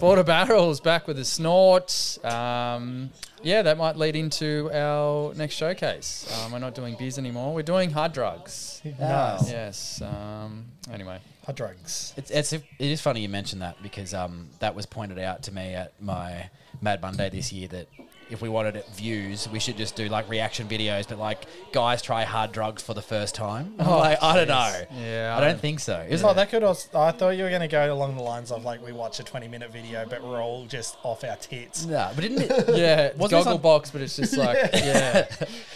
Border Barrel's back with a snort. Yeah, that might lead into our next showcase. We're not doing beers anymore. We're doing hard drugs. Nice. Yes. Anyway. Hard drugs. It is funny you mentioned that because that was pointed out to me at my Mad Monday this year that if we wanted views, we should just do like reaction videos, but like guys try hard drugs for the first time. Oh, like, I don't know. Yeah, I don't think so. Oh, that could also, I thought you were going to go along the lines of like we watch a 20-minute video, but we're all just off our tits. No, but didn't it? Yeah, it's Gogglebox, but it's just like, yeah.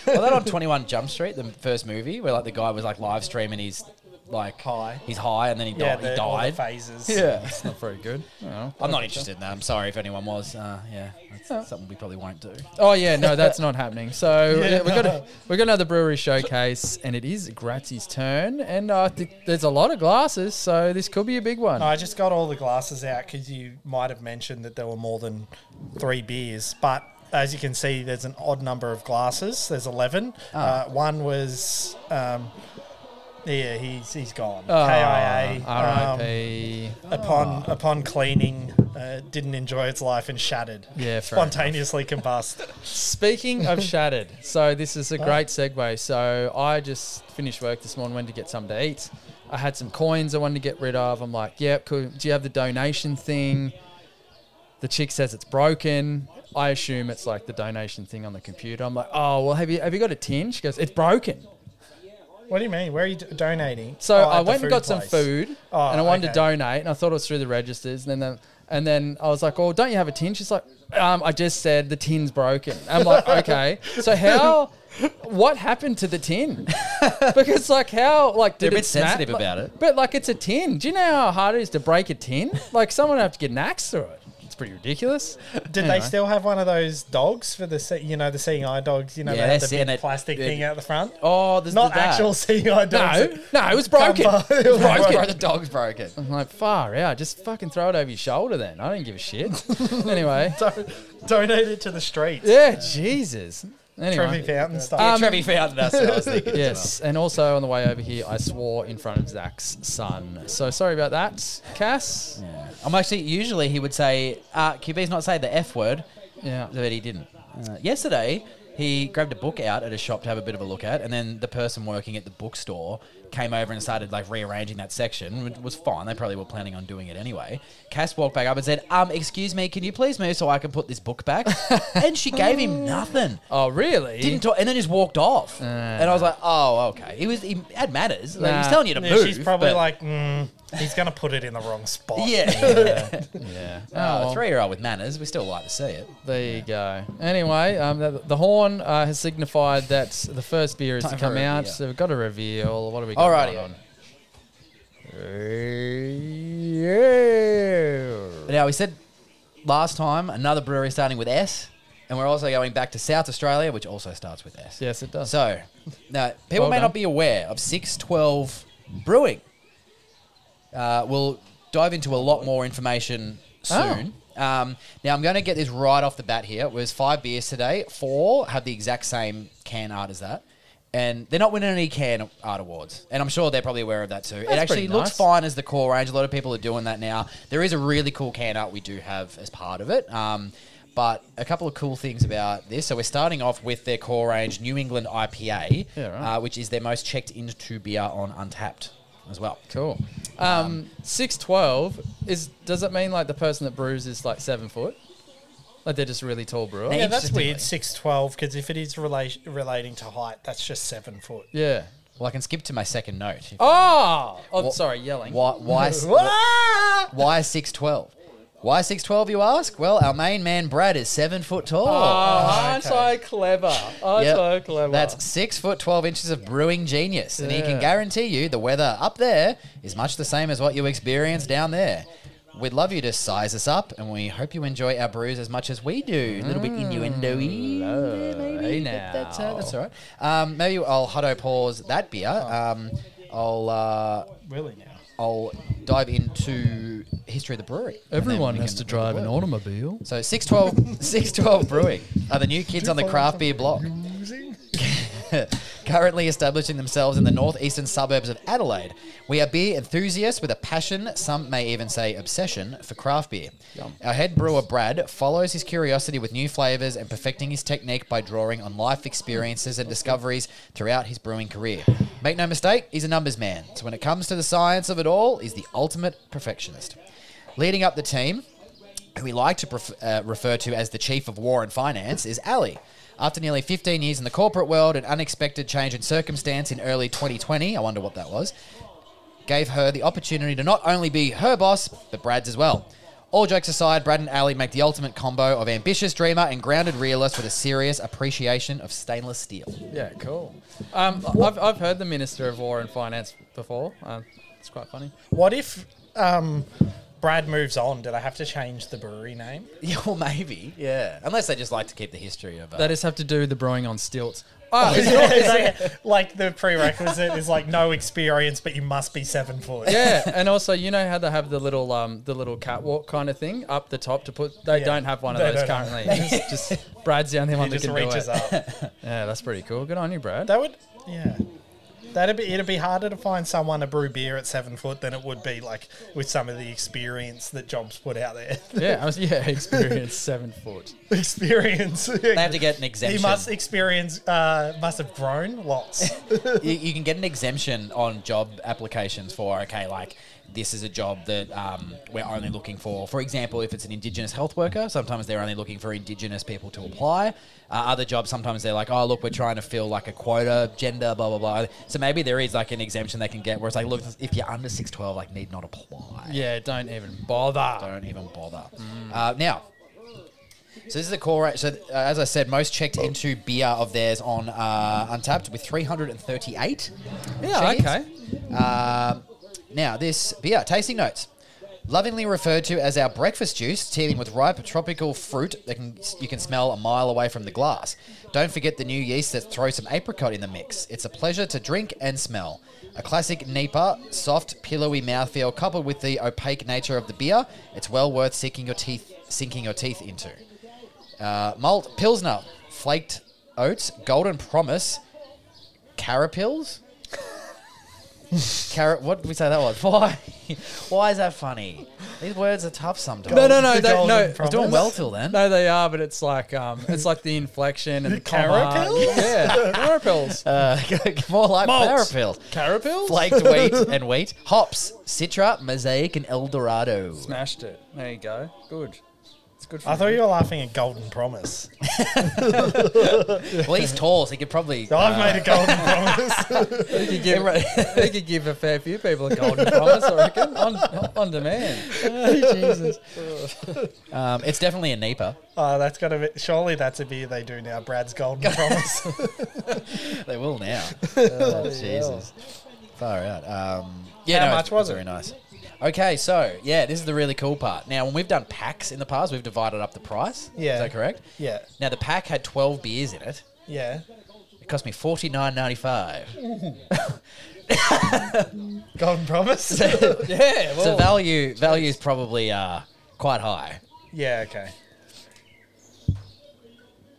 Well, that on 21 Jump Street, the first movie, where like the guy was like live streaming his like he's high and then he died. All the phases. Yeah, it's not very good. I'm not interested in that. I'm sorry if anyone was. Yeah, that's something we probably won't do. Oh yeah, no, that's not happening. So we've got another brewery showcase, and it is Gratzy's turn, and I think there's a lot of glasses, so this could be a big one. I just got all the glasses out because you might have mentioned that there were more than 3 beers, but as you can see, there's an odd number of glasses. There's 11. One was. Yeah, he's gone. KIA. R.I.P. Upon cleaning, didn't enjoy its life and shattered. Yeah, spontaneously combust. Speaking of shattered, so this is a great segue. So I just finished work this morning, went to get something to eat. I had some coins I wanted to get rid of. I'm like, yep, cool. Do you have the donation thing? The chick says it's broken. I assume it's like the donation thing on the computer. I'm like, oh, well, have you got a tin? She goes, it's broken. What do you mean? Where are you donating? So I went and got some food, and I wanted to donate, and I thought it was through the registers, and then I was like, "Oh, don't you have a tin?" She's like, "I just said the tin's broken." I'm like, "Okay, so what happened to the tin?" Because like they're a bit sensitive about it, but like it's a tin. Do you know how hard it is to break a tin? Like someone would have to get an axe through it. It's pretty ridiculous. Did they still have one of those dogs for the seeing eye dogs? You know, they had the big plastic thing out the front. Oh, there's not actual seeing eye dogs. No, it was broken. It was broken. The dog's broken. I'm like, far out. Just fucking throw it over your shoulder then. I don't give a shit. Anyway, donate it to the streets. Yeah, Jesus. Anyway. Trevi Fountain stuff. Trevi Fountain, that's what I was thinking. Yes, and also on the way over here, I swore in front of Zach's son. So sorry about that, Cass. Yeah. I'm actually, usually he would say, QB's not say the F word, yeah, but he didn't. Yesterday, he grabbed a book out at a shop to have a bit of a look at, and then the person working at the bookstore came over and started like rearranging that section, which was fine. They probably were planning on doing it anyway. Cass walked back up and said, excuse me, can you please move so I can put this book back? And she gave him nothing. Oh, really? Didn't talk, and then just walked off. And I was like, oh, okay. He had manners. Like, he was telling you to move. She's probably like, he's going to put it in the wrong spot. Yeah. Yeah. A 3-year-old with manners, we still like to see it. There you go. Anyway, the horn has signified that the first beer is to come out. So we've got a reveal. What do we got going on? Now, we said last time another brewery starting with S, and we're also going back to South Australia, which also starts with S. Yes, it does. So, now, people may not be aware of 612 Brewing. We'll dive into a lot more information soon. Now, I'm going to get this right off the bat here. It was 5 beers today. 4 have the exact same can art as that. And they're not winning any can art awards. And I'm sure they're probably aware of that too. It actually looks fine as the core range. A lot of people are doing that now. There is a really cool can art we do have as part of it. But a couple of cool things about this. So we're starting off with their core range New England IPA, which is their most checked into beer on Untappd as well. Cool. 612 does it mean like the person that brews is like 7 foot? Like they're just a really tall brewer? Yeah, that's weird, 6'12", because if it is relating to height, that's just 7 foot. Yeah. Well, I can skip to my second note. Sorry, yelling. Why 6'12"? Why 6'12", you ask? Well, our main man, Brad, is 7 foot tall. I'm so clever. So clever. That's 6 foot 12 inches of brewing genius. And he can guarantee you the weather up there is much the same as what you experience down there. We'd love you to size us up, and we hope you enjoy our brews as much as we do. A little bit innuendo-y. Maybe. That's all right. Maybe I'll Hutto pause that beer. I'll dive into history of the brewery. Everyone has to drive an automobile. So 612 Brewing are the new kids on the craft beer block. currently establishing themselves in the northeastern suburbs of Adelaide. We are beer enthusiasts with a passion, some may even say obsession, for craft beer. Yum. Our head brewer, Brad, follows his curiosity with new flavours and perfecting his technique by drawing on life experiences and discoveries throughout his brewing career. Make no mistake, he's a numbers man, so when it comes to the science of it all, he's the ultimate perfectionist. Leading up the team, who we like to refer to as the Chief of War and Finance, is Ali. After nearly 15 years in the corporate world, an unexpected change in circumstance in early 2020, I wonder what that was, gave her the opportunity to not only be her boss, but Brad's as well. All jokes aside, Brad and Ali make the ultimate combo of ambitious dreamer and grounded realist with a serious appreciation of stainless steel. Yeah, cool. I've heard the Minister of War and Finance before. It's quite funny. What if Brad moves on? Did I have to change the brewery name? Yeah, well, maybe. Yeah. Unless they just like to keep the history of... They just have to do the brewing on stilts. Like the prerequisite is like no experience, but you must be 7 foot. Yeah, and also you know how they have the little catwalk kind of thing up the top to put. They don't have one of those currently. It's just Brad's the only one that can do it. Reaches up. Yeah, that's pretty cool. Good on you, Brad. That would, yeah. It'd be harder to find someone to brew beer at 7 foot than it would be like with some of the experience that Jobs put out there. Experience 7 foot. Experience. They have to get an exemption. He must have grown lots. You can get an exemption on job applications for, okay, like this is a job that we're only looking for example, if it's an Indigenous health worker, sometimes they're only looking for Indigenous people to apply. Other jobs, sometimes they're like, oh, look, we're trying to fill like a quota, gender, blah, blah, blah. So maybe there is like an exemption they can get where it's like, look, if you're under 6'12", like need not apply. Yeah, don't even bother. Now, so this is the core rate. So as I said, most checked into beer of theirs on Untapped with 338. Yeah, okay. Now, this beer, tasting notes. Lovingly referred to as our breakfast juice, teeming with ripe tropical fruit that you can smell a mile away from the glass. Don't forget the new yeast that throws some apricot in the mix. It's a pleasure to drink and smell. A classic NEIPA, soft, pillowy mouthfeel coupled with the opaque nature of the beer. It's well worth sinking your teeth into. Malt, Pilsner, flaked oats, golden promise, carapils. What did we say that was? Why? Why is that funny? These words are tough sometimes. No. I was doing well till then. No, they are, but it's like the inflection and the carapils? Yeah, carapils. More like Malts. carapils. Carapils? Flaked wheat and wheat. Hops, Citra, Mosaic, and Eldorado. Smashed it. There you go. Good. It's good for I thought you were laughing at Golden Promise. Well, he's tall, so he could probably... So I've made a Golden Promise. He could give a fair few people a golden promise, I reckon, on demand. Oh, Jesus. It's definitely a NEIPA. Oh, that's got to be... Surely that's a beer they do now, Brad's Golden Promise. They will now. Oh, Jesus. Far out. How much was it? Very nice. Okay, so, yeah, this is the really cool part. Now, when we've done packs in the past, we've divided up the price. Yeah. Is that correct? Yeah. Now, the pack had 12 beers in it. Yeah. It cost me $49.95. Golden Promise? Yeah, well. So value is probably quite high. Yeah, okay.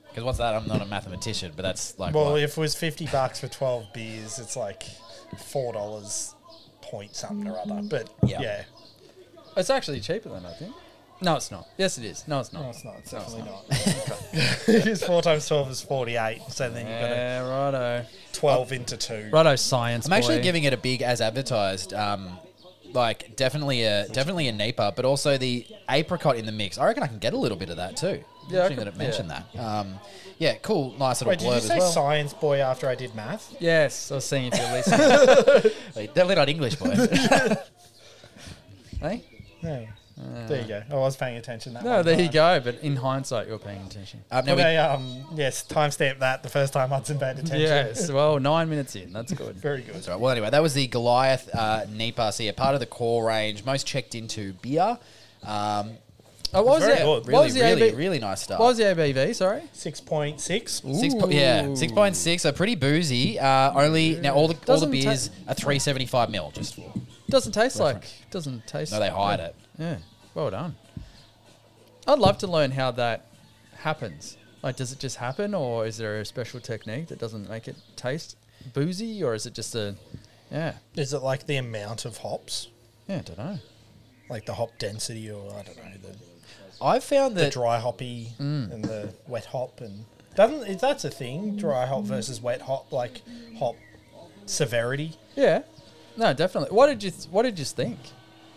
Because what's that? I'm not a mathematician, but that's like... Well, what? if it was $50 for 12 beers, it's like $4 point something or other. But yeah. It's actually cheaper than I think. No, it's not. Yes, it is. No, it's not. No, it's not. It's definitely not. It's 4 times 12 is 48. So then you've got righto. 12 into 2. Righto, science. I'm actually giving it a big as advertised. Like definitely a NEIPA, but also the apricot in the mix. I reckon I can get a little bit of that too. Yeah, Interesting that it mentioned that. Yeah, cool, nice little Wait, blurb did you say as well. science boy after I did math? Yes, I was seeing if you're listening. Wait, definitely not English, boy. Hey? No. There you go. I was paying attention that No, one there you time. go. But in hindsight, you're paying attention. Now Well, they, yes, timestamp that the first time Hudson paid attention. Yes, well, 9 minutes in. That's good. Very good. That's right. Well, anyway, that was the Goliath NEIPA. So yeah, part of the core range, most checked into beer. What was very it? good. What was the Really nice stuff. What was the ABV? Sorry. 6.6. 6.6. So pretty boozy. Only now all the Doesn't beers are 375 ml. Just for Doesn't taste reference. like. Doesn't taste. No, they hide it. Yeah. Well done. I'd love to learn how that happens. Like, does it just happen, or is there a special technique that doesn't make it taste? boozy, or is it just a... Yeah. Is it like the amount of hops? Yeah, I don't know. Like the hop density, or I don't know, I've found the that dry hoppy and the wet hop, and if that's a thing, dry hop versus wet hop, like hop severity. Yeah. No, definitely. What did you think?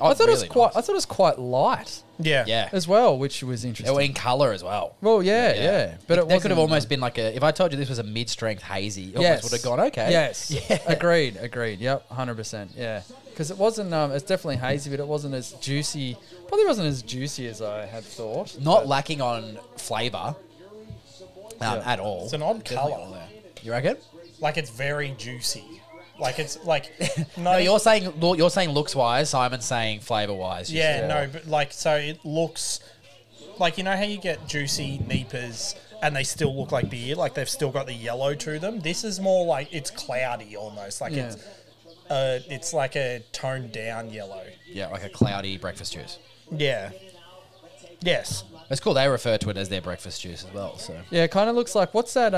Oh, I thought really it was nice. quite light Yeah. as well, which was interesting. In colour as well. Well, yeah. But That could have almost been like if I told you this was a mid-strength hazy, it almost would have gone, okay. Yes. Yeah. Agreed. Yep. 100%. Yeah. Because it wasn't. It's definitely hazy, but it wasn't as juicy. Probably wasn't as juicy as I had thought. Not lacking on flavour at all. It's an odd Definitely colour. all there. You reckon? Like it's very juicy. Like it's like No, you're saying looks wise. Simon's saying flavour wise. Yeah, no, but like so it looks like, you know how you get juicy NEIPAs and they still look like beer, like they've still got the yellow to them. This is more like it's cloudy almost, like it's like a toned down yellow. Yeah, like a cloudy breakfast juice. Yeah. Yes. It's cool. They refer to it as their breakfast juice as well. So Yeah, it kind of looks like, what's that?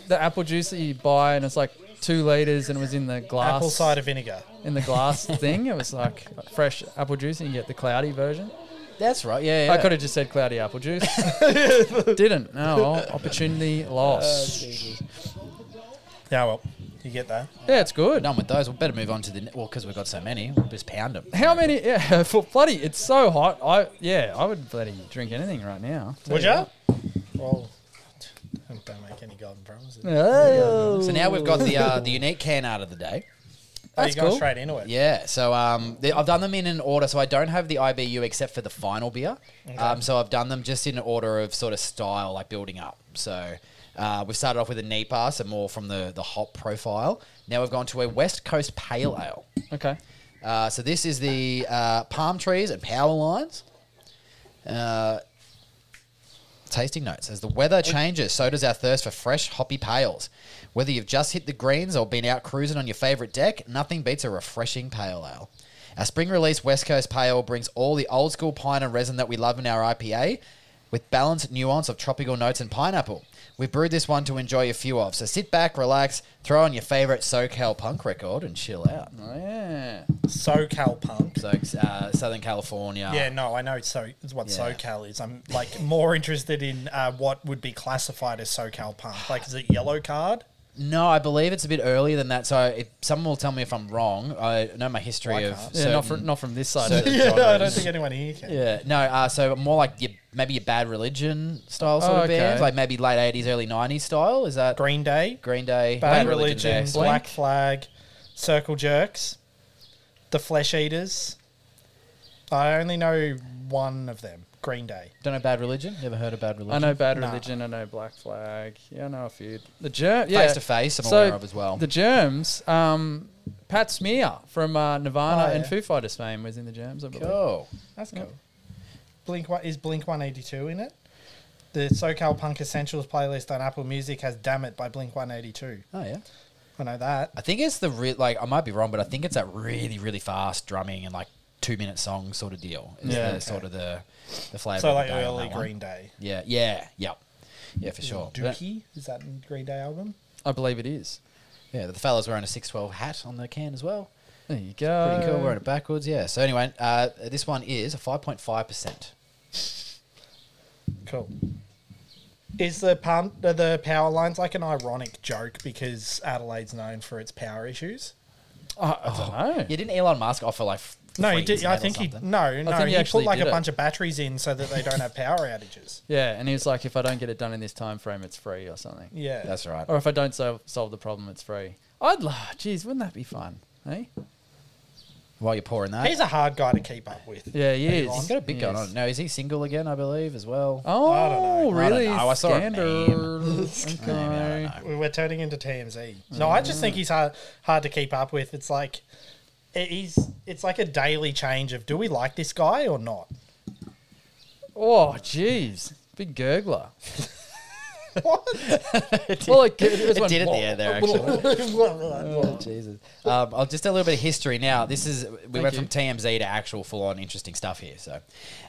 The apple juice that you buy and it's like 2 liters and it was in the glass. Apple cider vinegar. In the glass thing. It was like fresh apple juice and you get the cloudy version. that's right. Yeah. I could have just said cloudy apple juice. Didn't. No, opportunity lost. Yeah, well, you get that. Yeah, it's good. Done with those. We better move on to because we've got so many. We'll just pound them. How many? Yeah, for bloody, it's so hot. I would bloody drink anything right now. Would you? Well, don't make any golden promises. Oh. So now we've got the unique can out of the day. You're going cool. straight into it. Yeah, so I've done them in an order, so I don't have the IBU except for the final beer. Okay. So I've done them just in an order of sort of style, like building up. So we've started off with a NEIPA, so more from the hop profile. Now we've gone to a West Coast Pale Ale. Okay. So this is the palm trees and power lines. Tasting notes. As the weather changes, so does our thirst for fresh, hoppy pales. Whether you've just hit the greens or been out cruising on your favourite deck, nothing beats a refreshing pale ale. Our spring release West Coast Pale brings all the old school pine and resin that we love in our IPA with balanced nuance of tropical notes and pineapple. We've brewed this one to enjoy a few of, so sit back, relax, throw on your favourite SoCal punk record and chill out. Oh, yeah. SoCal punk. So Southern California. Yeah, no, I know it's what Yeah. SoCal is. I'm like more interested in what would be classified as SoCal punk. Like, is it yellow card? No, I believe it's a bit earlier than that. So if someone will tell me if I'm wrong. I know my history I of can't. Yeah, certain- not from this side. certain of it. Yeah, I don't genres. think anyone here can. Yeah, no. So more like maybe your Bad Religion style sort Oh, of okay. bands, like maybe late '80s, early '90s style. Is that Green Day, Green Day, Bad Religion, Beck? Black Flag, Circle Jerks, The Flesh Eaters. I only know one of them. Green Day. Don't know Bad Religion. Never heard of Bad Religion. I know Bad Nah. Religion. I know Black Flag. Yeah, I know a few. The Germs. Yeah. Face to Face. I'm aware of as well. The Germs. Pat Smear from Nirvana Oh, and yeah. Foo Fighters fame was in the Germs, I believe. Cool. That's cool. Is Blink 182 in it? The SoCal Punk Essentials playlist on Apple Music has "Damn It" by Blink 182. Oh yeah. I know that. I think it's the I might be wrong, but I think it's that really really fast drumming and like 2-minute song sort of deal. Is Yeah, the, okay. sort of the flavour. So of the like day on early that one. Green Day. Yeah, for sure. But- Dookie, is that in Green Day album? I believe it is. Yeah, the fella's wearing a 612 hat on the can as well. There you go. Pretty cool, wearing it backwards, yeah. So anyway, this one is a 5.5%. Cool. Is the power lines like an ironic joke because Adelaide's known for its power issues? I don't know. Yeah, didn't Elon Musk offer like No, he free did. I internet or think he something? no. he He actually put like did a it. bunch of batteries in so that they don't have power outages. Yeah, and he was like, if I don't get it done in this time frame, it's free or something. Yeah, That's right. Or if I don't solve the problem, it's free. Geez, wouldn't that be fun? Hey? While you're pouring that. he's a hard guy to keep up with. Yeah, he is. He's got a bit He going is. on. No, is he single again, I believe, as well? Oh, I don't know. really? I don't know. I saw a Scandal. Maybe, I Okay. don't know. We're turning into TMZ. No, I just think he's hard to keep up with. It's like it's like a daily change of do we like this guy or not? Oh, jeez. Big gurgler. Well, it It went, did at the end there, actually. Oh, Oh, Jesus. I'll just do a little bit of history now. We went you. from TMZ to actual full-on interesting stuff here. So,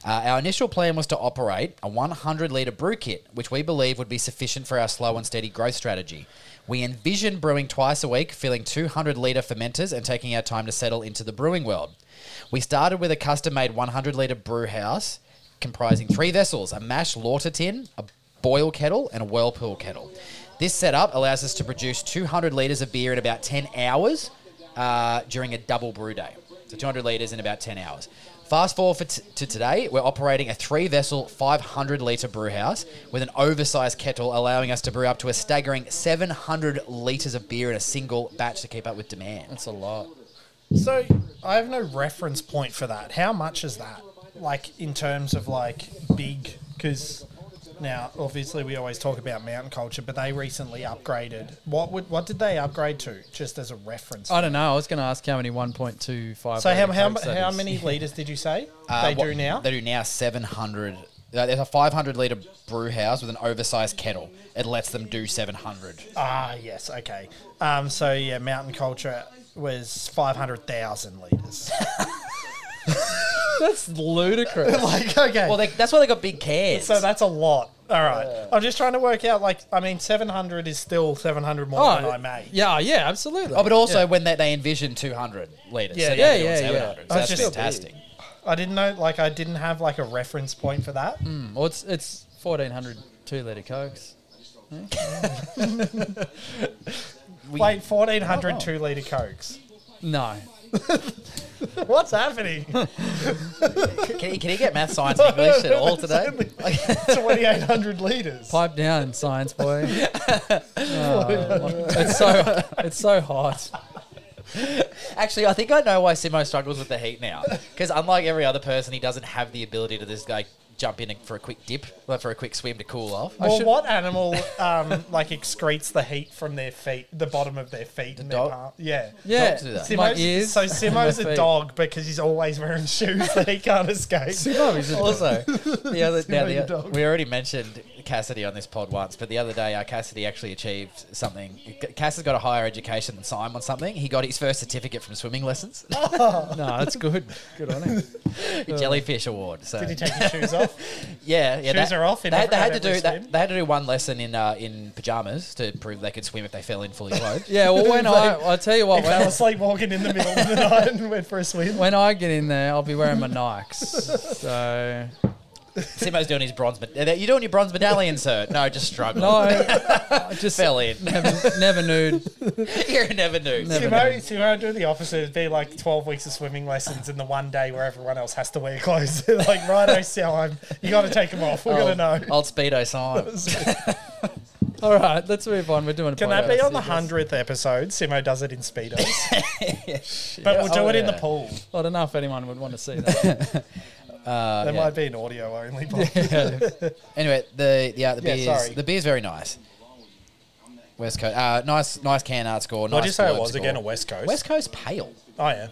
our initial plan was to operate a 100-litre brew kit, which we believe would be sufficient for our slow and steady growth strategy. We envisioned brewing twice a week, filling 200-litre fermenters and taking our time to settle into the brewing world. We started with a custom-made 100-litre brew house comprising 3 vessels, a mash lauter tin, a boil kettle, and a whirlpool kettle. This setup allows us to produce 200 litres of beer in about 10 hours during a double brew day. So 200 litres in about 10 hours. Fast forward to today, we're operating a 3-vessel, 500-litre brew house with an oversized kettle, allowing us to brew up to a staggering 700 litres of beer in a single batch to keep up with demand. That's a lot. So I have no reference point for that. How much is that? Like in terms of like big, because now obviously we always talk about mountain culture, but they recently upgraded. What did they upgrade to? Just as a reference. I don't know. I was going to ask how many 1.25. So how many litres did you say they do now? They do now 700. There's a 500-litre brew house with an oversized kettle. It lets them do 700. Ah, yes, okay. So yeah, mountain culture was 500,000 litres. That's ludicrous. Like, okay. Well, that's why they got big cans. So that's a lot. All right. I'm just trying to work out, like, I mean, 700 is still 700 more than I made. Yeah, absolutely. Oh, but also when they envisioned 200 litres. Yeah, so yeah, they're doing yeah. 700. So That's that's just fantastic. I didn't know, like, I didn't have, like, a reference point for that. Well, it's 1,400 2-litre Cokes. Wait, 1,400 2-litre Cokes. No. What's happening? Can you get math, science, and English at all today? 2,800 litres. Pipe down, science boy. It's so hot. Actually, I think I know why Simo struggles with the heat now. Because unlike every other person, he doesn't have the ability to just like jump in for a quick dip, or for a quick swim to cool off. Well, what animal like excretes the heat from their feet, the bottom of their feet? And dog? their palm? Yeah. Yeah. Dogs do that. My ears. So Simo's and my a feet. dog because he's always wearing shoes that he can't escape. Also, your dog. we already mentioned Cassidy on this pod once, but the other day, Cassidy actually achieved something. Cass has got a higher education than Simon on something. He got his first certificate from swimming lessons. No, that's good. Good on him. Jellyfish award. So. Did he take his shoes off? Yeah. Shoes are off. They had to do swim. they had to do one lesson in pajamas to prove they could swim if they fell in fully clothed. Yeah, well, I'll tell you what, He fell asleep walking in the middle of the night and went for a swim. when I get in there, I'll be wearing my Nikes. So, Simo's doing his bronze. You're doing your bronze medallion, sir? No, just struggling. no, I just Fell in. never nude. You're never new. Simo do the opposite. It'd be like 12 weeks of swimming lessons and the one day where everyone else has to wear clothes. Like, righto, Sam, you got to take them off. We're going to know. Old Speedo Simon. All right, let's move on. We're doing a Can that be podcast on the here, 100th episode? Simo does it in Speedos. But we'll do it in the pool. I don't know if anyone would want to see that. There might be an audio only podcast. Anyway, the beer's very nice. West Coast, nice can art score. What did you nice say it blurb was score. again? A West Coast? West Coast pale. Oh, yeah.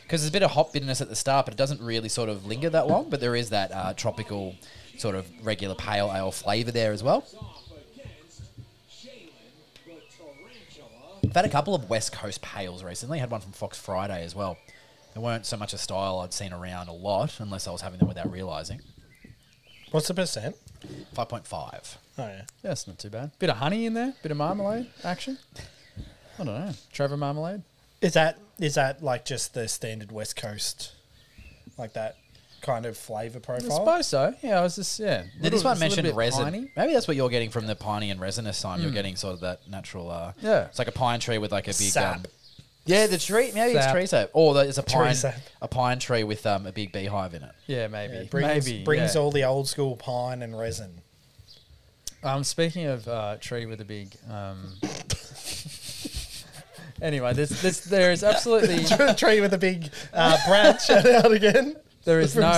Because there's a bit of hop bitterness at the start, but it doesn't really sort of linger that long. But there is that tropical sort of regular pale ale flavour there as well. I've had a couple of West Coast pales recently. Had one from Fox Friday as well. They weren't so much a style I'd seen around a lot, unless I was having them without realising. What's the percent? 5.5. Oh, yeah. Yeah, that's not too bad. Bit of honey in there, bit of marmalade action. I don't know. Trevor marmalade. Is that like just the standard West Coast, like that kind of flavour I profile? suppose so. Yeah, I was just, yeah. Now, this one it's a little mentioned bit resin. piney. Maybe that's what you're getting from the piney and resinous time. You're getting sort of that natural. Yeah. It's like a pine tree with like a big. Sap. Yeah, the tree. Maybe it's Sap. tree sap. Or it's a Tree sap. pine tree with a big beehive in it. Yeah, maybe. Brings yeah. all the old school pine and resin. Speaking of tree with a big. Anyway, there is absolutely Tree with a big branch. Shout out again. there is From no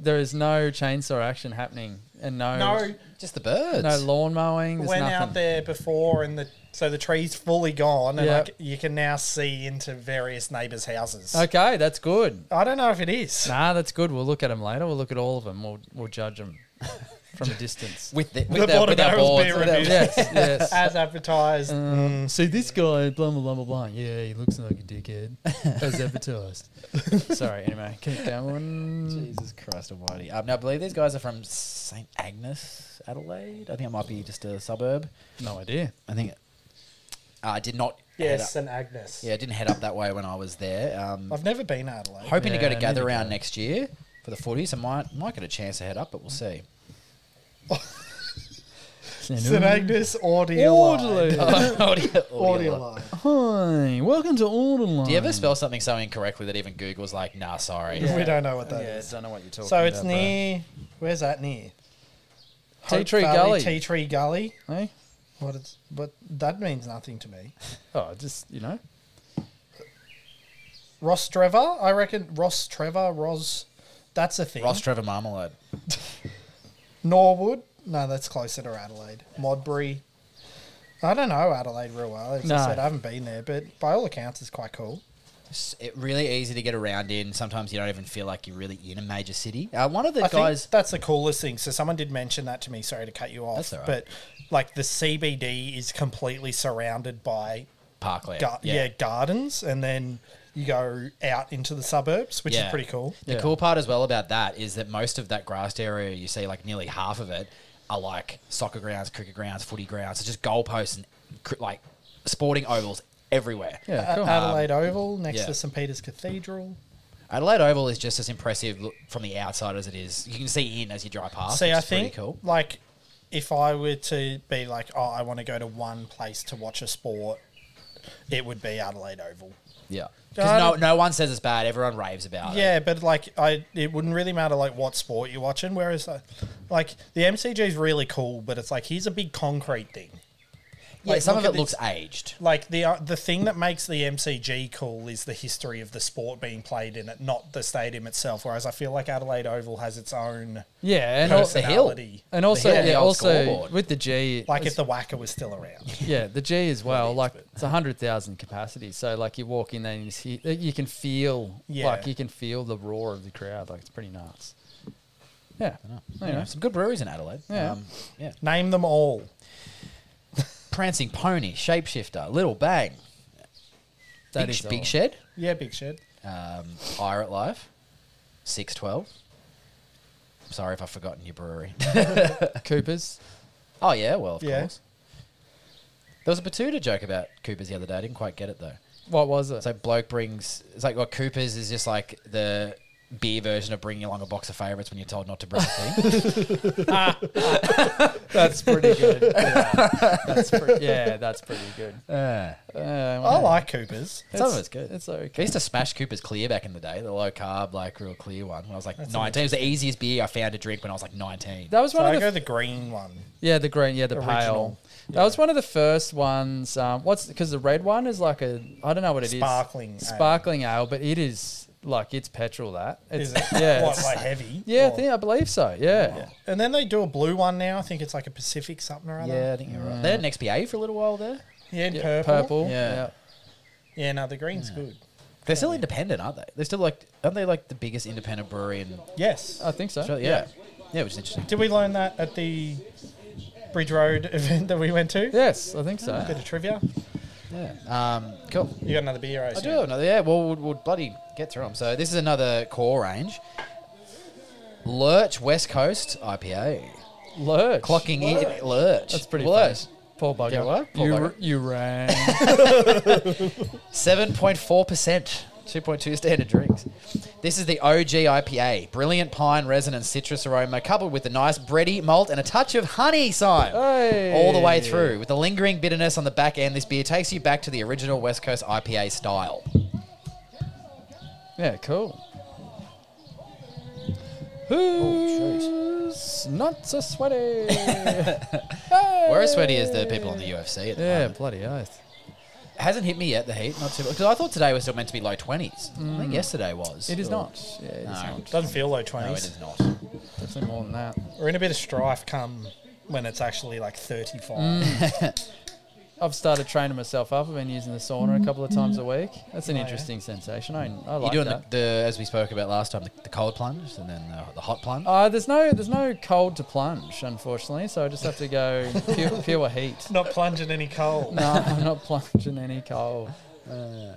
Simon. chainsaw action happening and No, Just the birds. no lawn mowing. There's went nothing. out there before, and so the tree's fully gone, and Yep. like, you can now see into various neighbours' houses. Okay, that's good. I don't know if it is. Nah, that's good. We'll look at them later. We'll look at all of them. We'll judge them. from a distance. with The bottom with our barrel's boards. beer reviews. Yes. As advertised. See this guy, blah blah blah blah blah. Yeah, he looks like a dickhead, as advertised. Sorry. Anyway, keep going. Jesus Christ Almighty! Now I believe these guys are from St Agnes, Adelaide. I think it might be just a suburb. No idea. I think I did not. head Yes, up- and Agnes. Yeah, I didn't head up that way when I was there. I've never been to Adelaide. Hoping to go to Yeah, Gather neither Round go. next year for the footies. I might get a chance to head up, but we'll see. St Agnes Audio Audio. Line. Hi, welcome to Orderline. Do you ever spell something so incorrectly that even Google's like, nah, sorry? We don't know what that Yeah, is. don't know what you're talking So about. it's near. Where's that near? Tea Hope Tree Valley, Gully. Tea Tree Gully. Hey? But that means nothing to me. Oh, just Ross Trevor, I reckon. Ross Trevor, that's a thing. Ross Trevor Marmalade. Norwood. No, that's closer to Adelaide. Modbury. I don't know Adelaide real well. As No. I said, I haven't been there, but by all accounts, it's quite cool. It's really easy to get around in. Sometimes you don't even feel like you're really in a major city. One of the I guys. think that's the coolest thing. So someone did mention that to me. Sorry to cut you off. That's all right. But like the CBD is completely surrounded by Parkland. gardens, and then you go out into the suburbs, which is pretty cool. The Yeah. cool part as well about that is that most of that grassed area, you see like nearly half of it, are like soccer grounds, cricket grounds, footy grounds. It's just goalposts and like sporting ovals everywhere. Yeah, cool. Adelaide Oval next yeah. to St Peter's Cathedral. Adelaide Oval is just as impressive from the outside as it is. You can see in as you drive past. See, which I is pretty think cool. like if I were to be like, oh, I want to go to one place to watch a sport, it would be Adelaide Oval. Yeah. I Because don't- no one says it's bad. Everyone raves about it. Yeah, but like it wouldn't really matter like what sport you're watching. Whereas like the MCG is really cool, but it's like here's a big concrete thing. Yeah, Like, some look of at it looks this- aged. Like the thing that makes the MCG cool is the history of the sport being played in it, not the stadium itself. Whereas I feel like Adelaide Oval has its own Yeah, and It's the hill. personality. And also, hill, the yeah, old also scoreboard. with the G, Like if the Wacker was still around. yeah, the G as well. Like it's 100,000 capacity. So like you walk in there and you can feel, Yeah. like you can feel the roar of the crowd. Like it's pretty nuts. Yeah. Anyway. Some good breweries in Adelaide. Yeah. Yeah. Name them all. Prancing Pony, Shapeshifter, Little Bang, That Big, is Big all. Shed, Yeah, Big Shed. Pirate Life, 612. Sorry if I've forgotten your brewery. Coopers. Oh, yeah, well, of Yeah. course. There was a Batuta joke about Coopers the other day. I didn't quite get it, though. What was it? It's like bloke brings... It's like what Coopers is just like the beer version of bringing along a box of favourites when you're told not to bring a thing. That's pretty good. Yeah, that's pretty good. I like Coopers. Some of it's good. It's I okay. used to smash Cooper's Clear back in the day, the low carb, like real clear one. When I was like 19, it was the easiest beer I found to drink when I was like 19. That was So one I of go the the green one. the green, the Original. pale. That was one of the first ones. Because the red one is like I don't know what it is. Sparkling ale, but it is like it's petrol. That it's, Is it? yeah, What, it's- like heavy? yeah, Or- I believe so. Yeah. And then they do a blue one now. I think it's like a Pacific something or other. Yeah, I think you're right. They had an XPA for a little while there. Yeah, and Yeah, purple. Yeah. Yeah, no, the green's good. They're still independent, aren't they? They're still like, aren't they like the biggest independent brewery in Yes. I think so. Australia? Yeah. Yeah, which is interesting. Did we learn that at the Bridge Road event that we went to? Yes, I think so. Bit of trivia. Yeah. Cool. You got another beer, I do have another. Yeah, well, we'll bloody get through them. So this is another core range. Lurch West Coast IPA. Lurch. Clocking in. Lurch. That's pretty Lurch. funny. Poor bugger. Yeah, what? Poor bugger. You rang. 7.4%. 2.2 standard drinks. This is the OG IPA. Brilliant pine, resin, and citrus aroma, coupled with the nice bready malt and a touch of honey, Simon. Hey. All the way through. With the lingering bitterness on the back end, this beer takes you back to the original West Coast IPA style. Yeah, cool. Oh, Who's not so sweaty? We're as sweaty as the people on the UFC at the Yeah, moment. bloody oath. Hasn't hit me yet, the heat. Not too because I thought today was still meant to be low 20s. I think yesterday was. It is Or- not. Yeah, it is No. not. Doesn't feel low No, 20s. it is not. Definitely more than that. We're in a bit of strife come when it's actually like 35. I've started training myself up. I've been using the sauna a couple of times a week. That's an interesting sensation. I like You're doing that. the as we spoke about last time, the cold plunge and then the hot plunge. There's no cold to plunge, unfortunately. So I just have to go pure heat. Not plunging any coal. No, I'm not plunging any cold. Dear,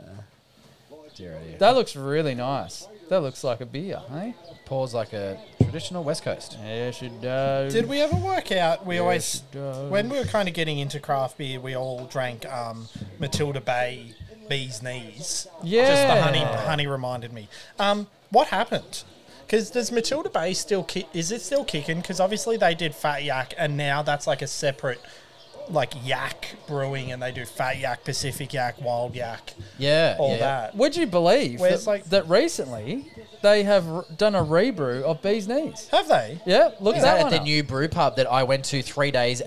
oh dear. That looks really nice. That looks like a beer, eh? Pours like a traditional West Coast. Yes, it does. Did we ever work out? We always, it does. when we were kind of getting into craft beer, we all drank Matilda Bay Bee's Knees. Yeah. Just the honey reminded me. What happened? Because does Matilda Bay still is it still kicking? Because obviously they did Fat Yak, and now that's like a separate, like Yak Brewing, and they do Fat Yak, Pacific Yak, Wild Yak, all that. Would you believe Whereas, that recently they have done a rebrew of Bee's Knees? Have they? Yeah, look Is at that one at the up. new brew pub that I went to 3 days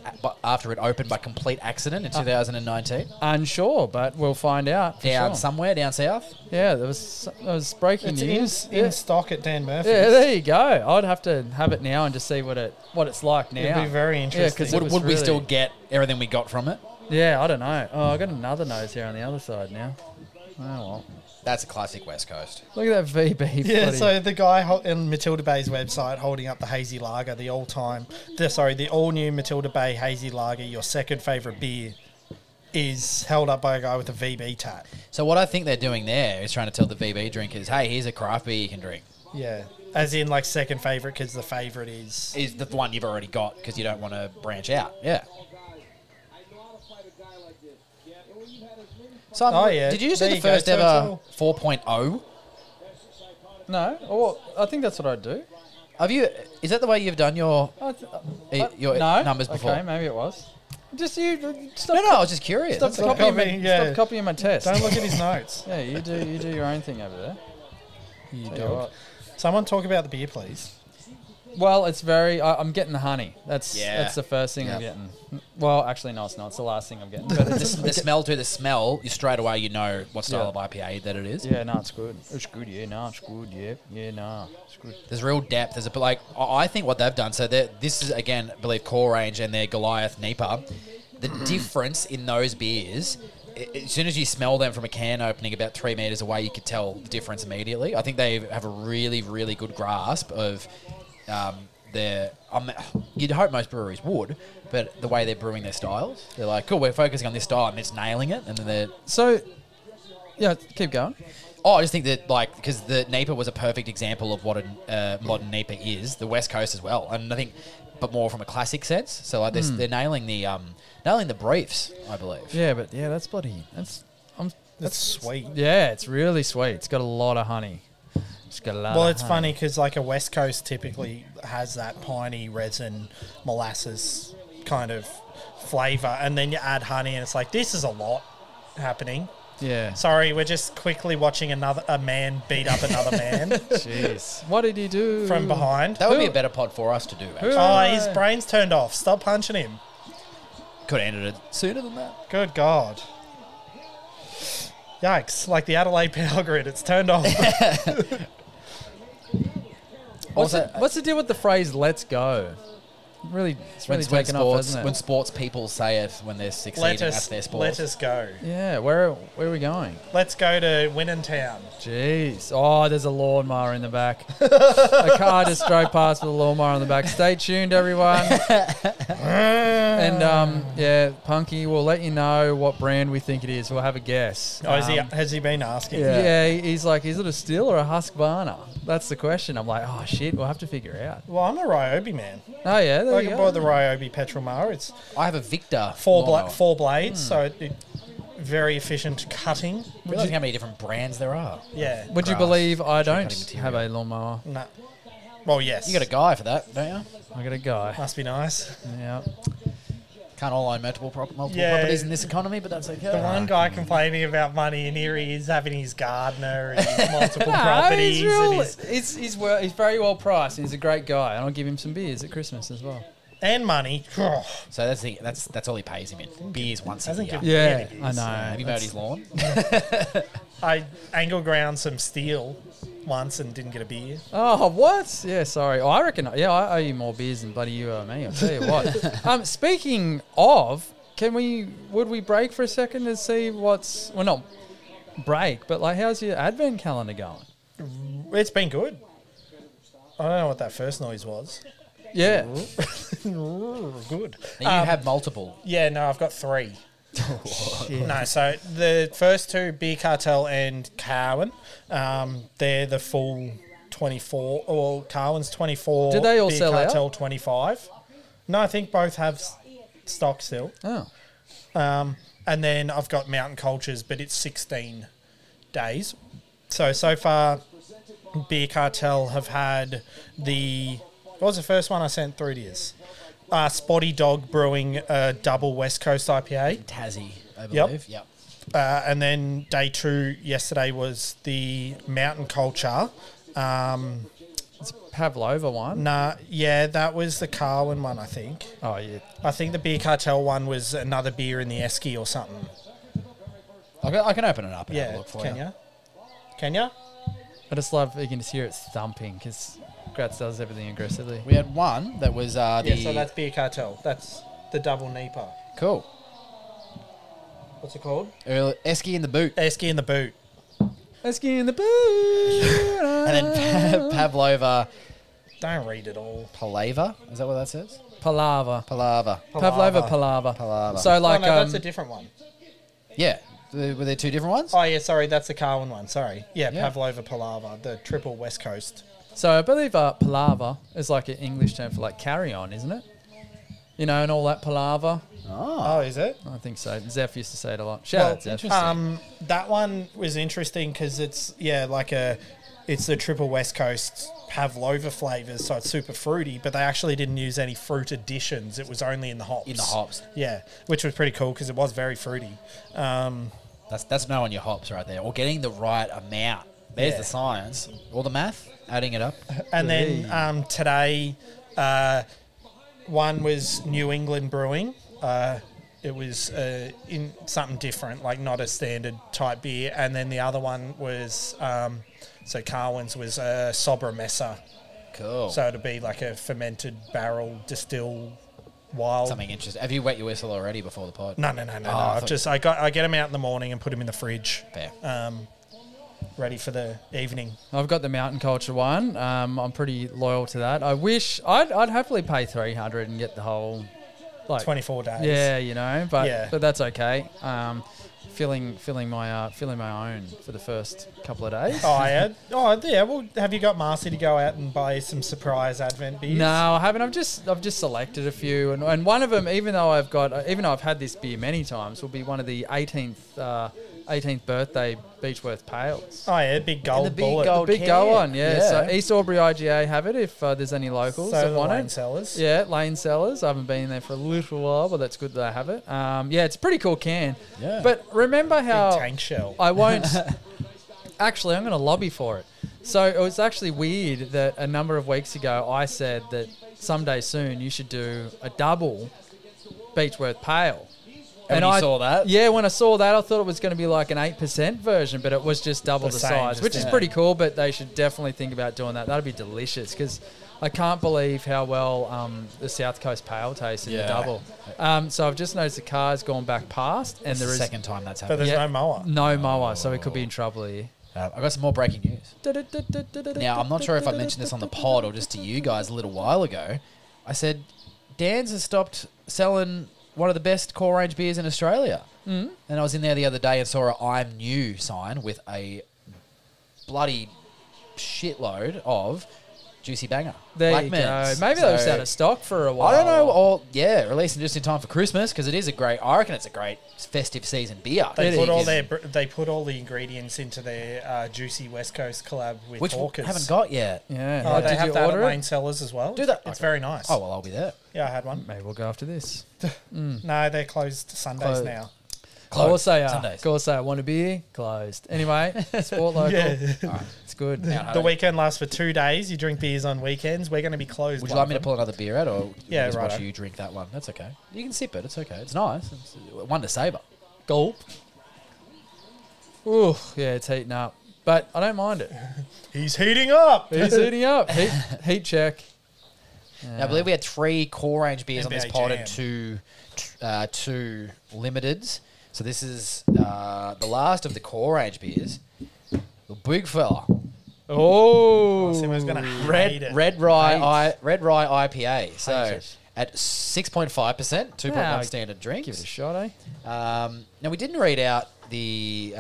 after it opened by complete accident in 2019? Unsure, but we'll find out. For Down sure. somewhere, down south? Yeah, there was breaking It's news. in stock at Dan Murphy's. Yeah, there you go. I'd have to have it now and just see what it's like now. It'd be very interesting. 'cause it was Would we really- still get everything we got from it? Yeah, I don't know. Oh, I got another nose here on the other side now. Oh well. That's a classic West Coast. Look at that VB. Yeah, bloody- so the guy on Matilda Bay's website holding up the hazy lager, the all-new Matilda Bay hazy lager, your second favourite beer, is held up by a guy with a VB tat. So what I think they're doing there is trying to tell the VB drinkers, hey, here's a craft beer you can drink. Yeah, as in like second favourite because the favourite is The one you've already got because you don't want to branch out. Yeah. So, Oh, yeah. did you There see you the go. first So it's ever all- 4.0? No, well, I think that's what I'd do. Have you? Is that the way you've done your your no? numbers before? Okay, maybe it was. Just you. Stop, No, I was just curious. stop, That's copying, copying, yeah. stop copying my test. Don't look at his notes. Yeah, you do your own thing over there. You Tell you dog. what. Someone talk about the beer, please. Well, it's very. I'm getting the honey. That's Yeah. the first thing I'm Yep. getting. Well, actually, no, it's not. It's the last thing I'm getting. But the, it's, the smell too. The smell, you straight away you know what style Yeah. of IPA that it is. yeah, no, it's good. It's good. Yeah, no, it's good. Yeah, no, it's good. There's real depth. There's I think what they've done. So this is again, I believe Core Range and their Goliath NEIPA. The difference in those beers. As soon as you smell them from a can opening about 3 meters away, you could tell the difference immediately. I think they have a really, really good grasp of you'd hope most breweries would, but the way they're brewing their styles, they're like, cool, we're focusing on this style and it's nailing it. And then they're... So, yeah, keep going. Oh, I just think that, like, because the NEIPA was a perfect example of what a modern NEIPA is, the West Coast as well. And I think, but more from a classic sense. So, like, they're nailing the briefs, I believe. Yeah, but yeah, that's bloody. That's sweet. Yeah, it's really sweet. It's got a lot of honey. It's got a lot. Well, of it's honey. funny because like a West Coast typically has that piney resin molasses kind of flavour, and then you add honey, and it's like this is a lot happening. Yeah. Sorry, we're just quickly watching a man beat up another man Jeez. What did he do? from behind. That would be a better pod for us to do, actually. Oh, his brain's turned off. Stop punching him. Could have ended it sooner than that. Good God. Yikes. Like the Adelaide power grid, it's turned off. What's the deal with the phrase "let's go"? Really, it's really taken off, hasn't it? When sports people say it when they're succeeding at their sports. let us go. Yeah, where are we going? Let's go to Winton Town. Jeez. Oh, there's a lawnmower in the back. A car just drove past with a lawnmower on the back. Stay tuned, everyone. And, yeah, Punky, we'll let you know what brand we think it is. We'll have a guess. Oh, has he been asking? Yeah, he's like, is it a Still or a Husqvarna? That's the question. I'm like, oh, shit, we'll have to figure it out. Well, I'm a Ryobi man. Oh, yeah, there I you can go. buy the Ryobi petrol mower. It's I have a Victor. four blades, so very efficient cutting. Realize how many different brands there are. Yeah. Would you Grass, believe I tree don't cutting material. have a lawnmower? No. Well, yes. You got a guy for that, don't you? I got a guy. Must be nice. Yeah. Can't all own multiple Yeah. properties in this economy, but that's okay. The one guy complaining about money, and here he is having his gardener and his multiple properties. He's, and real, his, he's very well priced. He's a great guy, and I'll give him some beers at Christmas as well. and money. So that's all he pays him in. Beers once a Hasn't year. given- Yeah, Really beers. I know. Have you mowed his lawn? I angle ground some steel once and didn't get a beer. Oh, what? Yeah, sorry. Oh, I reckon. Yeah, I owe you more beers than bloody you owe me. I'll tell you what. Speaking of would we break for a second to see what's, well, not break, but like, how's your advent calendar going? It's been good. I don't know what that first noise was. Yeah. Good. Now you have multiple. Yeah, no, I've got 3. No, so the first 2, Beer Cartel and Carwin, they're the full 24. Well, Carwin's 24. Did they all Beer sell Cartel out? 25. No, I think both have stock still. Oh. And then I've got Mountain Cultures, but it's 16 days. So far, Beer Cartel have had what was the first one I sent through to you? Spotty Dog Brewing Double West Coast IPA. Tassie, I Yep. believe. Yep. And then day 2 yesterday was the Mountain Culture. It's a Pavlova one. Nah, yeah, that was the Carwin one, I think. Oh, yeah. I think the Beer Cartel one was another beer in the Esky or something. I can open it up and have a Yeah, look for can you. you? Can you? I just love, you can just hear it thumping because Gratz does everything aggressively. We had one that was the... Yeah, so that's Beer Cartel. That's the double NEIPA. Cool. What's it called? Esky in the boot. Esky in the boot. Let's get in the boot. And then Pavlova Don't read it all. Palava. Is that what that says? Palava. Palava. Pavlova Palava. Palava. So like, oh, no, that's a different one. Yeah. Were there 2 different ones? Oh, yeah, sorry, that's the Carwin one. Sorry. Yeah, Yeah. Pavlova Palava, the triple West Coast. so I believe palava is like an English term for like carry on, isn't it? You know, and all that palava. Oh. Oh, is it? I think so. Zeph used to say it a lot. Shout out, Zeph. That one was interesting because it's it's the triple West Coast Pavlova flavors, so it's super fruity. But they actually didn't use any fruit additions; it was only in the hops. In the hops. Yeah, which was pretty cool because it was very fruity. That's knowing your hops right there. Or getting the right amount. There's Yeah. the science. Or the math. Adding it up. And then today, one was New England Brewing. It was in something different, like not a standard type beer. And then the other one was, so Carwin's was Sobremesa. Cool. So it'd be like a fermented barrel distill wild. Something interesting. Have you wet your whistle already before the pod? No. I I get them out in the morning and put them in the fridge. Fair. Ready for the evening. I've got the Mountain Culture one. I'm pretty loyal to that. I wish I'd happily pay $300 and get the whole, like 24 days. Yeah, you know, Yeah. but that's okay. Filling my own for the first couple of days. Oh, yeah. Oh, yeah. Well, have you got Marcy to go out and buy some surprise Advent beers? No, I haven't. I've just selected a few, and one of them, even though I've had this beer many times, will be one of the 18th birthday Beechworth Pales. Oh, yeah. Big gold the big bullet. gold- Big can. go on, yeah. Yeah. So East Albury IGA have it if there's any locals So that the want Lane it. Cellars. Yeah, Lane Cellars. I haven't been there for a little while, but that's good that I have it. Yeah, it's a pretty cool can. Yeah. But remember Big how tank shell. I won't. Actually, I'm going to lobby for it. So it was actually weird that a number of weeks ago I said that someday soon you should do a double Beechworth Pale. And you saw that? Yeah, when I saw that, I thought it was going to be like an 8% version, but it was just double The the same, size, just which is in pretty cool, but they should definitely think about doing that. That'd be delicious because I can't believe how well the South Coast Pale tastes in the Yeah. double. So I've just noticed the car's gone back past, and It's there the is second time that's But happened. there's Yeah. no mower. no mower, so we could be in trouble here. I've got some more breaking news. Now, I'm not sure if I mentioned this on the pod or just to you guys a little while ago. I said, Dan's has stopped selling one of the best core range beers in Australia. And I was in there the other day and saw a I'm new sign with a bloody shitload of Juicy Banger. There Black you Men's. go. Maybe they was So, out of stock for a while. I don't know. Or yeah, releasing just in time for Christmas because it is a great. I reckon it's a great festive season beer. They It put all is. they put all the ingredients into their Juicy West Coast collab with which we Hawkers. haven't got yet. Yeah. Oh, they Did have you that at order Lane it? Cellars as well. Do they? It's very nice. Oh well, I'll be there. Yeah, I had one. Maybe we'll go after this. No, they're closed Sundays Closed. now. Of course they are. Sundays. Of course they are. Want a beer? Closed. Anyway, sport local. Yeah. It's good. The weekend lasts for 2 days. You drink beers on weekends. We're going to be closed. Would you one like me to of pull another beer out, or Yeah, just watch righto. you drink that one? That's okay. You can sip it. It's okay. It's nice. It's one to savour. Gulp. Ooh, yeah, it's heating up. But I don't mind it. them. He's heating up. He's heating up. Heat check. Now, I believe we had 3 core range beers on this NBA pod Jam. and 2 limiteds. So this is the last of the core range beers. The big fella. Oh, Simo's going to hate it. Red Rye IPA. So it. at 6.5%, 2.1 standard drinks. Give it a shot, eh? Now, we didn't read out the...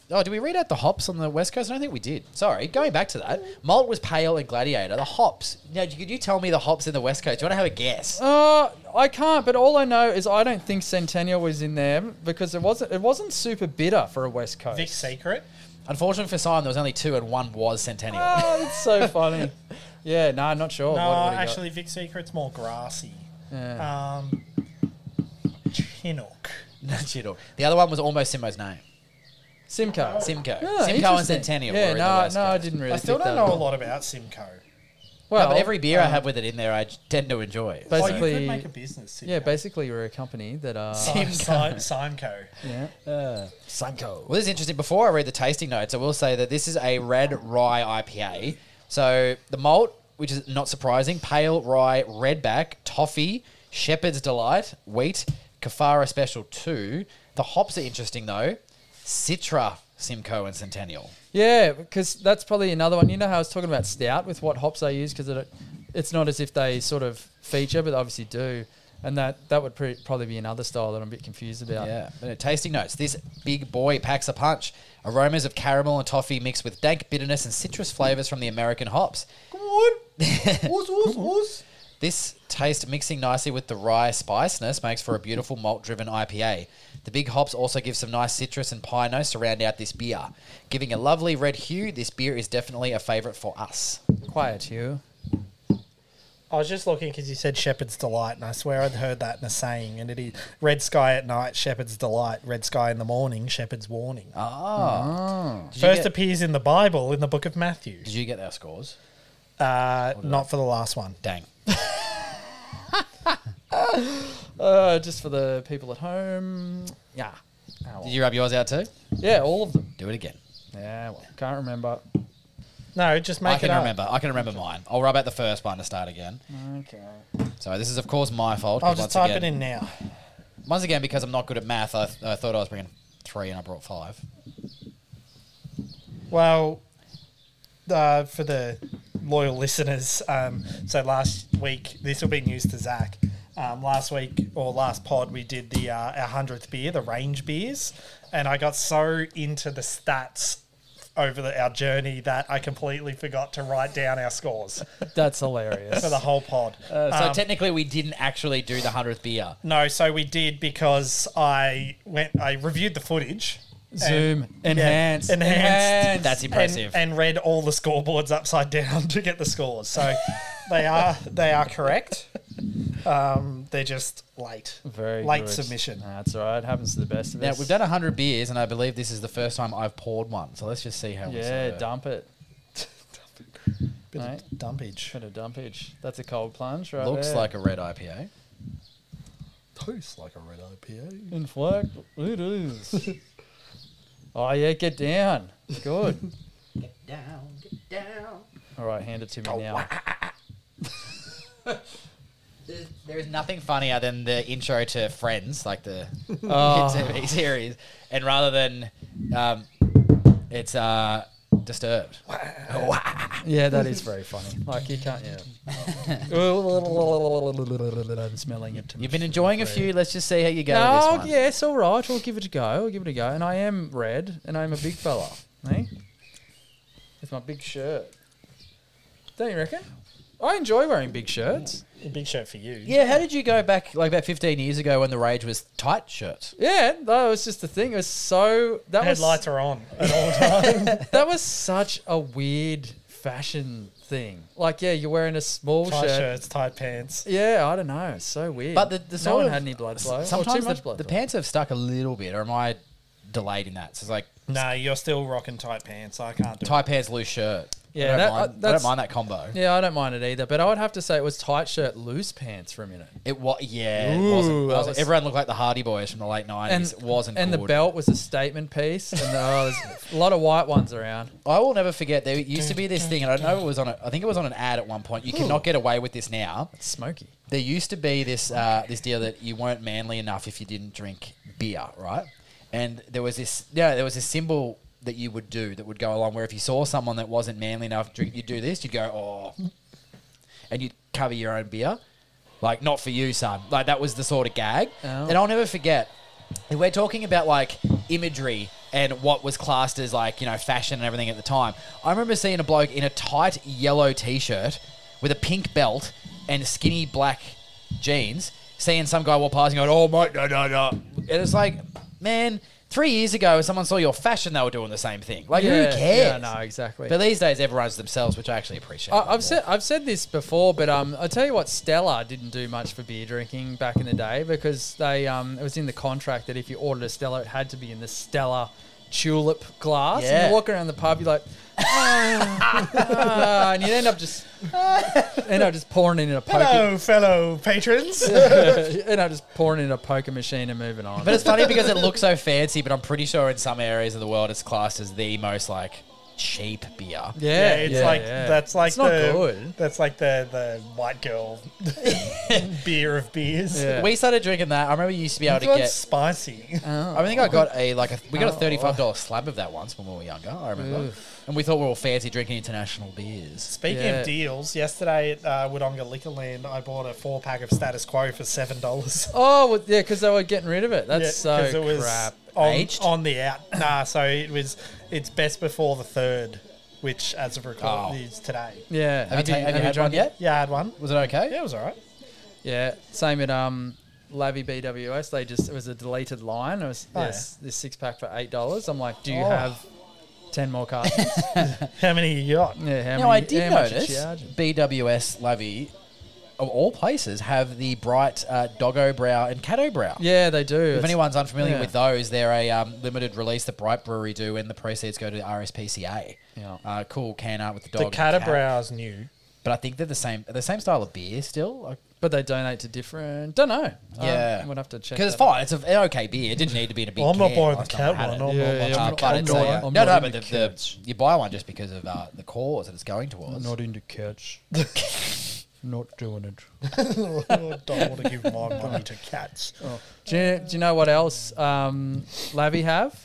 did we read out the hops on the West Coast? I don't think we did. Sorry, going back to that. Malt was Pale and Gladiator. The hops. Now, could you tell me the hops in the West Coast? Do you want to have a guess? I can't, but all I know is I don't think Centennial was in there because it wasn't super bitter for a West Coast. Vic Secret. Unfortunately for Simon, there was only 2 and 1 was Centennial. Oh, that's so funny. Yeah, no, not sure. No, what actually, Vic Secret's more grassy. Yeah. Chinook. No, Chittle. The other one was almost Simo's name. Simcoe. Simcoe. Oh, Simcoe and interesting. Centennial Yeah, were in the West I Coast. didn't really I still pick don't that know a up. lot about Simcoe. Well, but every beer I have with it in there, I tend to enjoy. Basically- Oh, you could make a business. Simcoe. Yeah, basically we're a company that are... Simcoe. Yeah. Simcoe. Well, this is interesting. Before I read the tasting notes, I will say that this is a red rye IPA. So the malt, which is not surprising, pale rye, redback, toffee, shepherd's delight, wheat, Kafara Special 2. The hops are interesting though. Citra, Simcoe, and Centennial. Yeah, because that's probably another one. You know how I was talking about stout with what hops I use because it's not as if they sort of feature, but they obviously do. And that would probably be another style that I'm a bit confused about. Yeah. But tasting notes. This big boy packs a punch. Aromas of caramel and toffee mixed with dank bitterness and citrus flavors from the American hops. This taste mixing nicely with the rye spiciness makes for a beautiful malt-driven IPA. The big hops also give some nice citrus and pine notes to round out this beer. Giving a lovely red hue, this beer is definitely a favourite for us. Quiet, Hugh. I was just looking because you said Shepherd's Delight, and I swear I'd heard that in a saying. And it is red sky at night, Shepherd's Delight. Red sky in the morning, Shepherd's Warning. First appears in the Bible in the book of Matthew. Did you get our scores? Not for the last one. Dang. Just for the people at home. Yeah. Did you rub yours out too? Yeah, all of them. Do it again. Yeah, well, can't remember. No, just make it up. I can remember mine. I'll rub out the first one to start again. Okay. So this is, of course, my fault. I'll just type it in now. Once again, because I'm not good at math, I thought I was bringing 3 and I brought 5. Well, for the loyal listeners, so last week, this will be news to Zach. Last week or last pod, we did the our 100th beer, the range beers, and I got so into the stats over our journey that I completely forgot to write down our scores That's hilarious. for the whole pod. So technically, we didn't actually do the 100th beer. No, so we did because I reviewed the footage. Zoom. Enhance. That's impressive. And read all the scoreboards upside down to get the scores. So they are correct. They're just late. Very late good. submission. That's all right. It happens to the best of Now, us. we've done 100 beers, and I believe this is the first time I've poured one. So let's just see how we Yeah, serve. dump it. Bit Mate. of dumpage. Bit of dumpage. That's a cold plunge right Looks there. like a red IPA. Tastes like a red IPA. In fact, it is. Oh, yeah, get down. Good. Get down. All right, hand it to me now. There is nothing funnier than the intro to Friends, like the Oh. TV series, and rather than it's Disturbed. Yeah, that is very funny. Like, you can't, yeah. I'm smelling it. You've been enjoying a few. Let's just see how you go with No, this one. yes, all right. We'll give it a go. And I am red, and I'm a big fella. Eh? With my big shirt. Don't you reckon? I enjoy wearing big shirts. A big shirt for you. Yeah, how did you go back like about 15 years ago when the rage was tight shirts? Yeah, that was just the thing. It was so... Headlights are on at all times. That was such a weird fashion thing. Like, yeah, you're wearing a small Tight shirt. shirts, tight pants. Yeah, I don't know. It's so weird. But the no sort one of- had any blood flow. Or Sometimes too much blood the flow. pants have stuck a little bit, or am I delayed in that? So it's like No, you're still rocking tight pants. I can't do tight pants, loose shirt. Yeah, I don't mind that combo. Yeah, I don't mind it either. But I would have to say it was tight shirt, loose pants for a minute. It was, yeah. Ooh, it wasn't. Everyone looked like the Hardy Boys from the late 90s. It wasn't And good. the belt was a statement piece. And there's a lot of white ones around. I will never forget, there used to be this thing, and I don't know, I think it was on an ad at one point. You cannot get away with this now. It's smoky. There used to be this this deal that you weren't manly enough if you didn't drink beer, right? And there was this symbol that you would do that would go along where if you saw someone that wasn't manly enough to drink, you'd do this, you'd go, oh, and you'd cover your own beer. Like, not for you, son. Like, that was the sort of gag. Oh. And I'll never forget, we're talking about, like, imagery and what was classed as, like, you know, fashion and everything at the time. I remember seeing a bloke in a tight yellow T-shirt with a pink belt and skinny black jeans, seeing some guy walk past and going, oh, mate, no. And it's like, man, 3 years ago, if someone saw your fashion, they were doing the same thing. Like, who cares? Yeah, no, exactly. But these days, everyone's themselves, which I actually appreciate. I've said this before, but I'll tell you what, Stella didn't do much for beer drinking back in the day because they it was in the contract that if you ordered a Stella, it had to be in the Stella tulip glass. Yeah. And you walk around the pub, you're like, and you end up just pouring it in a poker. Hello, fellow patrons. End up just pouring it in a poker machine and moving on. But it's funny because it looks so fancy, but I'm pretty sure in some areas of the world it's classed as the most, like, cheap beer. That's like it's not good. That's like the white girl beer of beers. Yeah. We started drinking that. I remember you used to be able to get spicy. I think I got we got a $35 slab of that once when we were younger. I remember. Oof. And we thought we were all fancy drinking international beers. Speaking of deals, yesterday at Wodonga Liquorland, I bought a 4-pack of Status Quo for $7. Oh, well, yeah, because they were getting rid of it. That's so it was crap. On the out. So it's best before the 3rd, which as of record is today. Yeah. Have you had one yet? Yeah, I had one. Was it okay? Yeah, it was all right. Yeah, same at Lavy BWS. It was a deleted line. It was this 6-pack for $8. I'm like, do you have 10 more cartons? How many you got? Yeah, how many? I did notice BWS Lavy, of all places, have the bright Doggo Brow and Caddo Brow. Yeah, they do. If anyone's unfamiliar with those, they're a limited release that Bright Brewery do, and the proceeds go to the RSPCA. Yeah. Cool can art with the dog. The Caddo Brow's new. But I think they're the same style of beer still. But they donate to different... Don't know. Yeah. We'll have to check. Because it's fine. It's an okay beer. It didn't need to be in a big can. I'm not buying the cat one. But you buy one just because of the cause that it's going towards. Not into cats. Not doing it. I don't want to give my money to cats. Oh. Do you know what else Lavy have?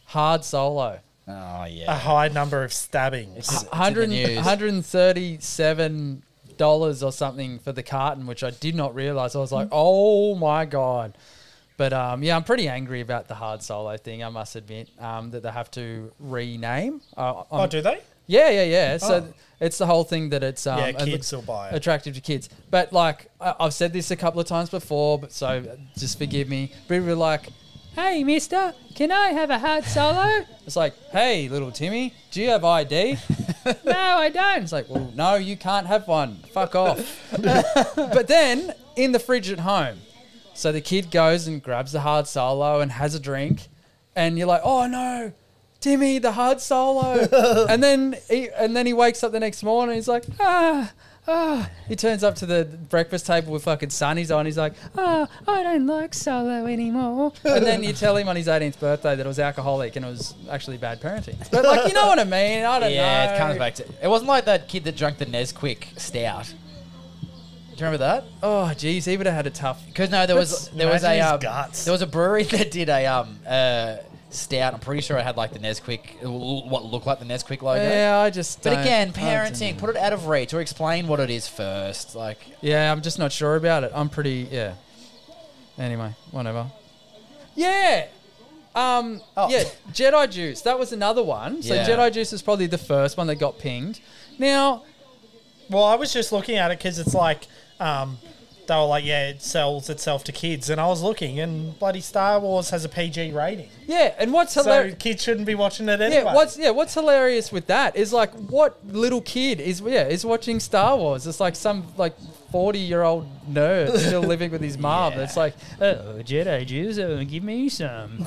Hard Solo. Oh, yeah. A high number of stabbings. $137 or something for the carton, which I did not realise. I was like, oh, my God. But, I'm pretty angry about the Hard Solo thing, I must admit, that they have to rename. Do they? Yeah. So it's the whole thing that it's kids will buy it. Attractive to kids. But like I've said this a couple of times before, but so just forgive me. But we were like, "Hey, Mister, can I have a Hard Solo?" It's like, "Hey, little Timmy, do you have ID?" "No, I don't." It's like, "Well, no, you can't have one. Fuck off." But then in the fridge at home, so the kid goes and grabs the Hard Solo and has a drink, and you're like, "Oh no, Timmy, the Hard Solo." and then he wakes up the next morning and he's like, He turns up to the breakfast table with fucking sunnies on. He's like, I don't like Solo anymore. And then you tell him on his 18th birthday that it was alcoholic and it was actually bad parenting. But like, you know what I mean? I don't know. Yeah, it comes back to... It wasn't like that kid that drank the Nesquik stout. Do you remember that? Oh, geez, he would have had a tough... Because no, there was a brewery that did a stout. I'm pretty sure it had like the Nesquik, what looked like the Nesquik logo. Yeah, I just. But again, parenting, put it out of reach or explain what it is first. Like, yeah, I'm just not sure about it. I'm pretty, yeah. Anyway, whatever. Yeah. Yeah, Jedi Juice. That was another one. So Jedi Juice was probably the first one that got pinged. Now, well, I was just looking at it because it's like. They were like, yeah, it sells itself to kids. And I was looking, and bloody Star Wars has a PG rating. Yeah, and what's hilarious... So kids shouldn't be watching it anyway. What's hilarious with that is, like, what little kid is watching Star Wars? It's like some, like, 40-year-old nerd still living with his mum. Yeah. It's like, oh, Jedi juice, give me some.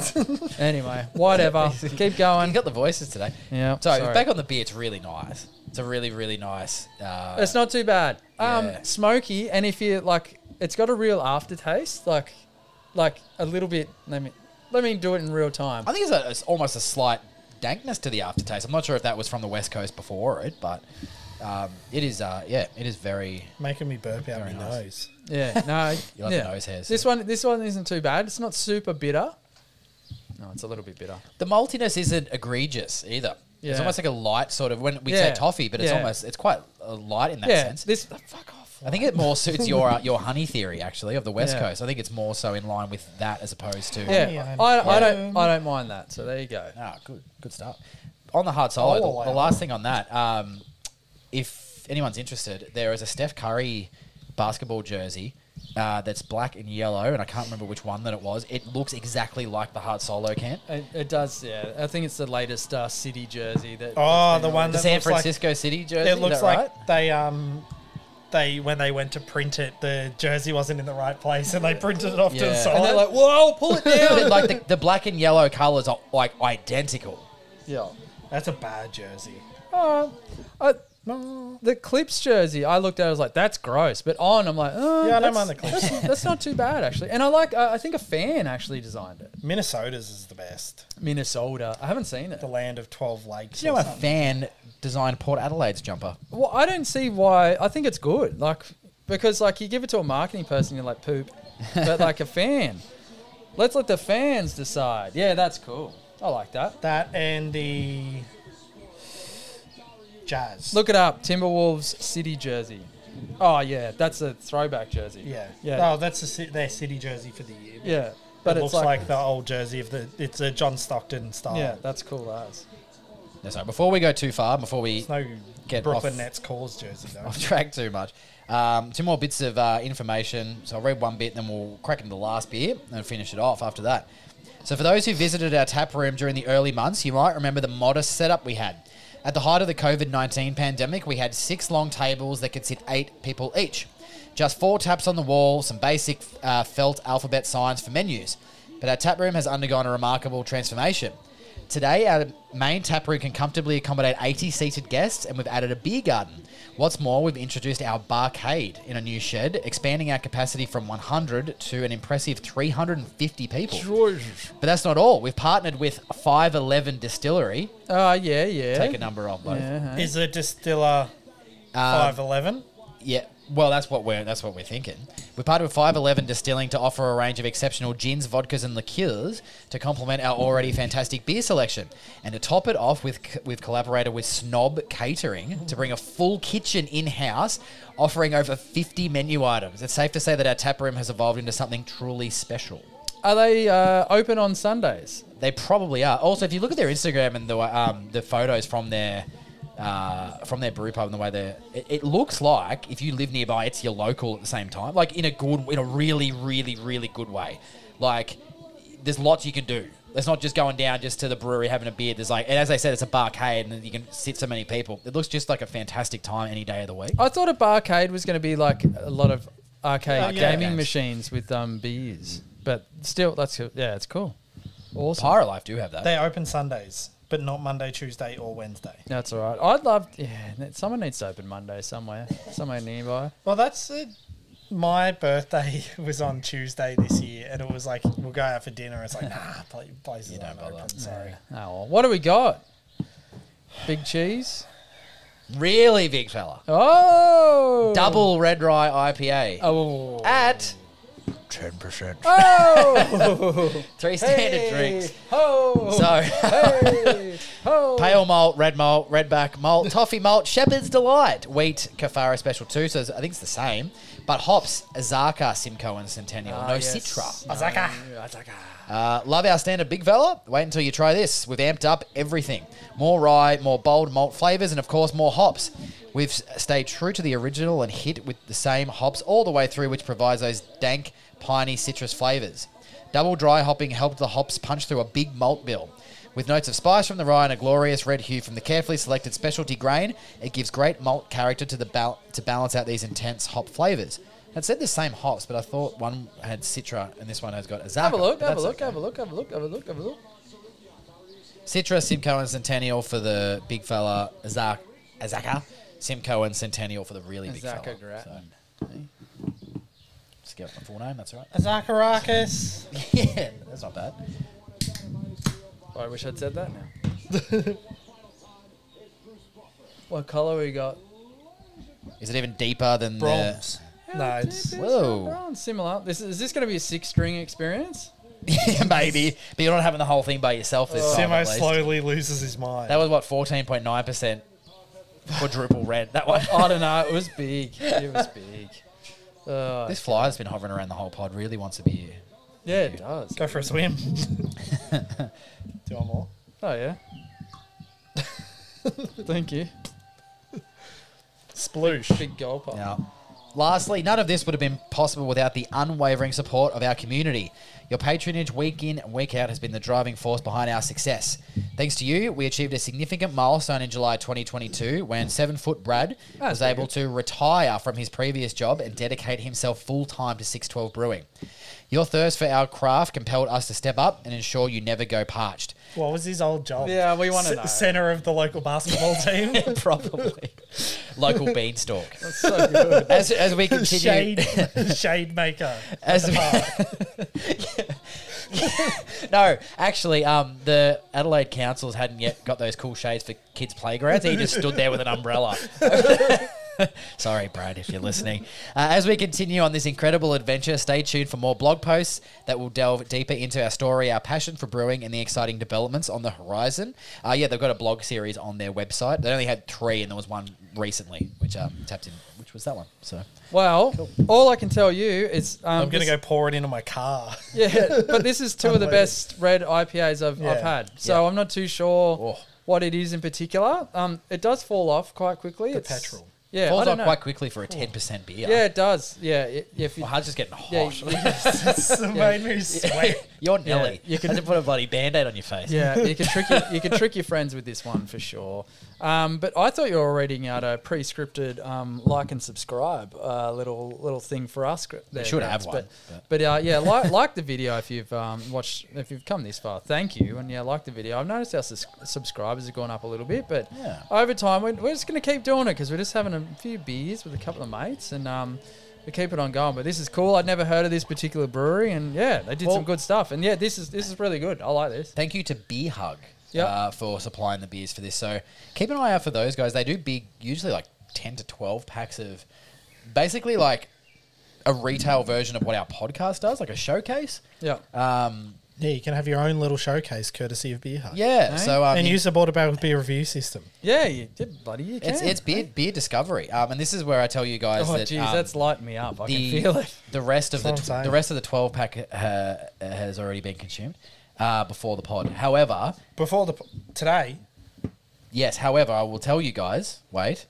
Anyway, whatever. Keep going. You got the voices today. Yeah. So sorry. back on the beer, it's really nice. It's a really, really nice. It's not too bad. Yeah. Smoky, and if you like, it's got a real aftertaste, like a little bit. Let me do it in real time. I think it's almost a slight dankness to the aftertaste. I'm not sure if that was from the West Coast before it, but it is. It is very Making me burp out Very my nice. nose. Yeah, no, You like the nose hairs. This one isn't too bad. It's not super bitter. No, it's a little bit bitter. The maltiness isn't egregious either. It's Yeah. almost like a light sort of when we Yeah. say toffee, but it's quite light in that Yeah, sense. fuck off. I think it more suits your honey theory actually of the West Yeah. Coast. I think it's more so in line with that as opposed to Yeah, Honey, I don't mind that. So there you go. good stuff. On the hard solo, Oh, the wow. last thing on that, if anyone's interested, there is a Steph Curry basketball jersey that's black and yellow, and I can't remember which one that it was. It looks exactly like the hard solo can. It does. Yeah, I think it's the latest City jersey that. Oh, the one The that San looks like- Francisco City jersey. It looks is that like right? they when they went to print it, the jersey wasn't in the right place, and they printed it off to the Yeah. side. And they're like, "Whoa, pull it down!" But like the black and yellow colors are like identical. Yeah. That's a bad jersey. The Clips jersey, I looked at it, I was like, that's gross. But on, I'm like, oh, Yeah, I don't that's- mind the Clips. That's not too bad, actually. And I think a fan actually designed it. Minnesota's is the best. Minnesota. I haven't seen it. The land of 12 lakes. You know, or a something. fan designed Port Adelaide's jumper. Well, I don't see why. I think it's good. Because you give it to a marketing person, you're like, poop. But like a fan. Let's let the fans decide. Yeah, that's cool. I like that. That and the Jazz. Look it up. Timberwolves City jersey. Oh, yeah. That's a throwback jersey. Yeah. Yeah. Oh, that's their city jersey for the year. Yeah. But It it's looks like the old jersey of it's a John Stockton style. Yeah, that's cool as. No, sorry, before we go too far, before we It's no Get Brooklyn off- Nets calls jersey though. off track too much, two more bits of information. So I'll read one bit, then we'll crack into the last beer and finish it off after that. So for those who visited our tap room during the early months, you might remember the modest setup we had. At the height of the COVID-19 pandemic, we had 6 long tables that could sit 8 people each. Just 4 taps on the wall, some basic felt alphabet signs for menus. But our tap room has undergone a remarkable transformation. Today, our main tap room can comfortably accommodate 80 seated guests, and we've added a beer garden. What's more, we've introduced our barcade in a new shed, expanding our capacity from 100 to an impressive 350 people. But that's not all. We've partnered with 511 Distillery. Oh, yeah. Take a number off both. Yeah. Is the distiller 511? Yeah, well, that's what we're thinking. We partnered with 511 Distilling to offer a range of exceptional gins, vodkas, and liqueurs to complement our already fantastic beer selection. And to top it off, we've collaborated with Snob Catering to bring a full kitchen in-house, offering over 50 menu items. It's safe to say that our tap room has evolved into something truly special. Are they open on Sundays? They probably are. Also, if you look at their Instagram and the photos from their brew pub and the way it looks like if you live nearby, it's your local at the same time. Like in a really, really, really good way. Like there's lots you can do. It's not just going down just to the brewery having a beer. There's and as I said, it's a barcade and you can sit so many people. It looks just like a fantastic time any day of the week. I thought a barcade was going to be like a lot of arcade gaming games. machines with beers, but still, that's cool. Yeah, it's cool. Awesome. Pirate Life do have that. They open Sundays, but not Monday, Tuesday, or Wednesday. That's all right. I'd love. Yeah, someone needs to open Monday somewhere nearby. Well, that's it. My birthday was on Tuesday this year, and it was like, we'll go out for dinner. It's like, nah, places You don't aren't bother. open. Sorry. Oh, well, what do we got? Big cheese. Really big fella. Oh, Double Red Rye IPA. Oh, At 10%. oh, 3 standard drinks. Ho, So, hey, ho. pale malt, redback malt, toffee malt, Shepherd's Delight, wheat, Kafara Special 2, so I think it's the same. But hops, Azaka, Simcoe, and Centennial. No yes. Citra. Azaka. Love our standard big fella? Wait until you try this. We've amped up everything. More rye, more bold malt flavours, and of course more hops. We've stayed true to the original and hit with the same hops all the way through, which provides those dank, piney citrus flavours. Double dry hopping helped the hops punch through a big malt bill. With notes of spice from the rye and a glorious red hue from the carefully selected specialty grain, it gives great malt character to to balance out these intense hop flavours. It said the same hops, but I thought one had Citra and this one has got Azaka. Have a look, have a look, have a look, have a look, have a look, have a look. Citra, Simcoe, and Centennial for the big fella. Azaka, Simcoe, and Centennial for the really big fella. Gratzy. So, just get my full name, that's right. Azakarakis. Yeah, that's not bad. I wish I'd said that now. What colour we got? Is it even deeper than Bronze. No, it's... Whoa. Bronze, similar. Is this going to be a 6-string experience? Yeah, maybe. But you're not having the whole thing by yourself this time, Simo at least. slowly loses his mind. That was, what, 14.9% quadruple red, that one? I don't know. It was big. It was big. This fly that's been hovering around the whole pod really wants to be here. Yeah, it does. Go for a swim. Do you want more? Oh, yeah. Thank you. Sploosh. Big gulper. Now, lastly, none of this would have been possible without the unwavering support of our community. Your patronage week in and week out has been the driving force behind our success. Thanks to you, we achieved a significant milestone in July 2022 when 7-foot Brad was able to retire from his previous job and dedicate himself full-time to 612 Brewing. Your thirst for our craft compelled us to step up and ensure you never go parched. What was his old job? Yeah, we want to know. Centre of the local basketball team? Probably. Local beanstalk. That's so good. As we continue... Shade maker. As No, actually, the Adelaide councils hadn't yet got those cool shades for kids' playgrounds. He just stood there with an umbrella. Sorry, Brad, if you're listening. As we continue on this incredible adventure, stay tuned for more blog posts that will delve deeper into our story, our passion for brewing, and the exciting developments on the horizon. Yeah, they've got a blog series on their website. They only had 3, and there was one recently, which tapped in, which was that one. So, well, cool. All I can tell you is... I'm going to go pour it into my car. Yeah, but this is 2 of the best red IPAs I've had. So I'm not too sure what it is in particular. It does fall off quite quickly. The petrol. Yeah, falls off quite quickly for a 10% beer. Yeah, it does. Yeah, if you, My heart's just getting hot. It's made me sweat. You're Nelly. you can had to put a bloody Band-Aid on your face. Yeah, you can trick your friends with this one for sure. But I thought you were reading out a pre-scripted like and subscribe little thing for us. You should have one. But yeah, like the video if you've if you've come this far. Thank you, and yeah, like the video. I've noticed our subscribers have gone up a little bit, but over time we're just going to keep doing it because we're just having a few beers with a couple of mates and. We keep it on going, but this is cool. I'd never heard of this particular brewery, and yeah, they did some good stuff. And yeah, this is really good. I like this. Thank you to Beer Hug for supplying the beers for this. So keep an eye out for those guys. They do big, usually like 10 to 12 packs of basically like a retail version of what our podcast does, like a showcase. Yeah. Yeah, you can have your own little showcase courtesy of Beer Hug. Yeah. So and use the Border Barrel beer review system. Yeah, you did, buddy. You can. It's beer discovery. And this is where I tell you guys that geez, that's lighting me up. I can feel it. The rest of the 12 pack has already been consumed before the pod. However, today. Yes. However, I will tell you guys. Wait.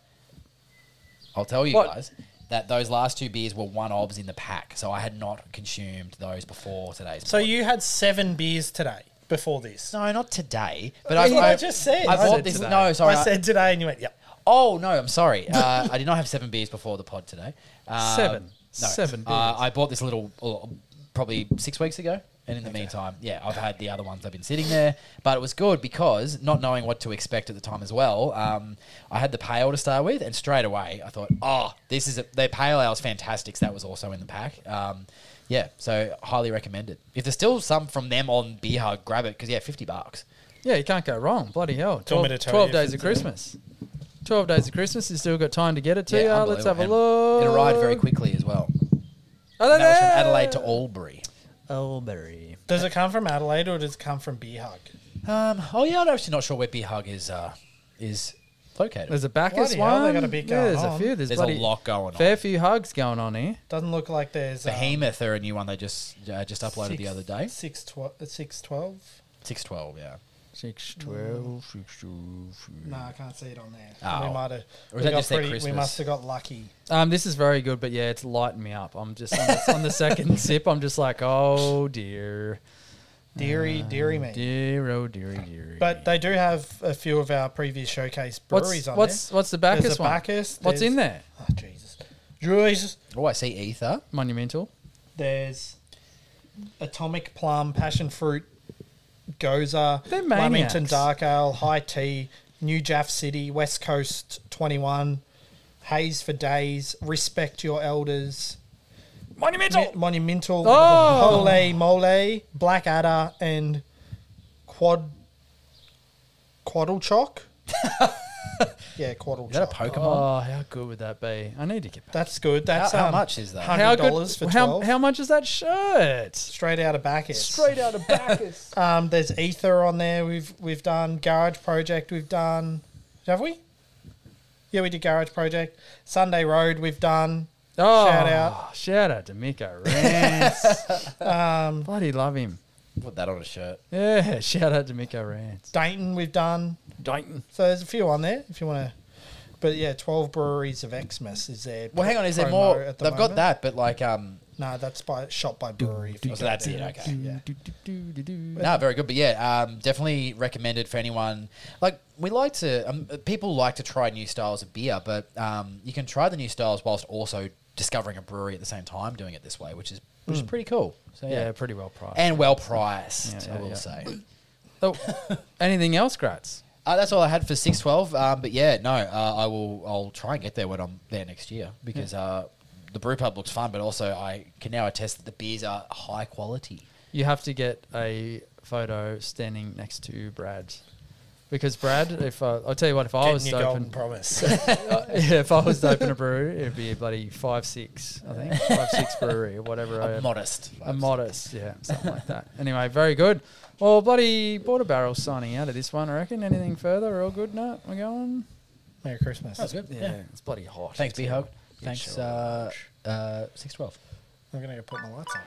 I'll tell you guys that those last 2 beers were one-ofs in the pack, so I had not consumed those before today's. So you had 7 beers today before this? No, not today. But I just said. I bought this. Today. No, sorry. I said today, and you went, yep. Oh no, I'm sorry. I did not have 7 beers before the pod today. 7. No. 7 beers. I bought this probably 6 weeks ago. And in the meantime, yeah, I've had the other ones that have been sitting there. But it was good because, not knowing what to expect at the time as well, I had the pale to start with, and straight away I thought, the pale ale is fantastic. So that was also in the pack. Yeah, so highly recommended. If there's still some from them on Beer Hug, grab it because, yeah, $50. Yeah, you can't go wrong. Bloody hell. 12 days of Christmas. 12 days of Christmas. You still got time to get it to you. Let's have a look. It arrived very quickly as well. Oh, that was from Adelaide to Albury. Albury. Does it come from Adelaide or does it come from Beer Hug? I'm actually not sure where Beer Hug is located. There's a Bacchus one. They got a bit going There's on. a few. There's a lot going on. Fair few hugs going on here. Doesn't look like there's... Behemoth are a new one they just uploaded the other day. 612? 612, yeah. 612. No, I can't see it on there. Oh. We might have... Or is that just their Christmas? We must have got lucky. This is very good, but yeah, it's lighting me up. I'm just on the second sip. I'm just like, oh dear. Deary me. Dear, oh, dearie. But they do have a few of our previous showcase breweries on What's the Bacchus There's a one? Bacchus. What's in there? Oh, Jesus. Oh, I see ether. Monumental. There's Atomic Plum, Passion Fruit, Goza, They're maniacs. Lamington Dark Ale, High Tea, New Jaff City, West Coast 21, Haze for Days, Respect Your Elders, Monumental, Oh! Holy Mole, Black Adder, and Quaddle Choc. Yeah, Quaddle Is that a Choc. Pokemon? Oh, how good would that be? I need to get back. That's good. That's How much is that? $100 for 12. How much is that shirt? Straight out of Bacchus. Straight out of Bacchus. There's Ether on there. We've done Garage Project. We've done, have we? Yeah, we did Garage Project. Sunday Road. We've done. Oh, shout out to Miko Rance. Bloody love him. Put that on a shirt. Yeah, shout out to Miko Rance. Dayton. We've done. Dayton. So there's a few on there if you want to. But yeah, 12 breweries of Xmas is there. Well, hang on. Is there promo more? at the They've got moment. that, but like, No, that's shot by brewery. if you so go that's there. it. Okay. Yeah. No, very good. But yeah, definitely recommended for anyone. Like, we like to, people like to try new styles of beer, but you can try the new styles whilst also discovering a brewery at the same time, doing it this way, which is pretty cool. So Yeah, pretty well priced. and well priced, Yeah, I will yeah. say. Oh, anything else, Gratz? That's all I had for 612. But yeah, no, I'll try and get there when I'm there next year because the brew pub looks fun, but also I can now attest that the beers are high quality. You have to get a photo standing next to Brad's. Because Brad, I'll tell you what, if I was Getting to your open, golden promise. if I was to open a brewery, it'd be a bloody 5-6, I think, 5-6 brewery or whatever. A modest. A modest, yeah, something like that. Anyway, very good. Well, bloody Border Barrel's signing out of this one, I reckon. Anything further? We're all good, Nat? We're going? Merry Christmas. That's good. Yeah, Yeah. it's bloody hot. Thanks, B-Hog. Yeah, Thanks, sure. 612. I'm going to go put my lights on.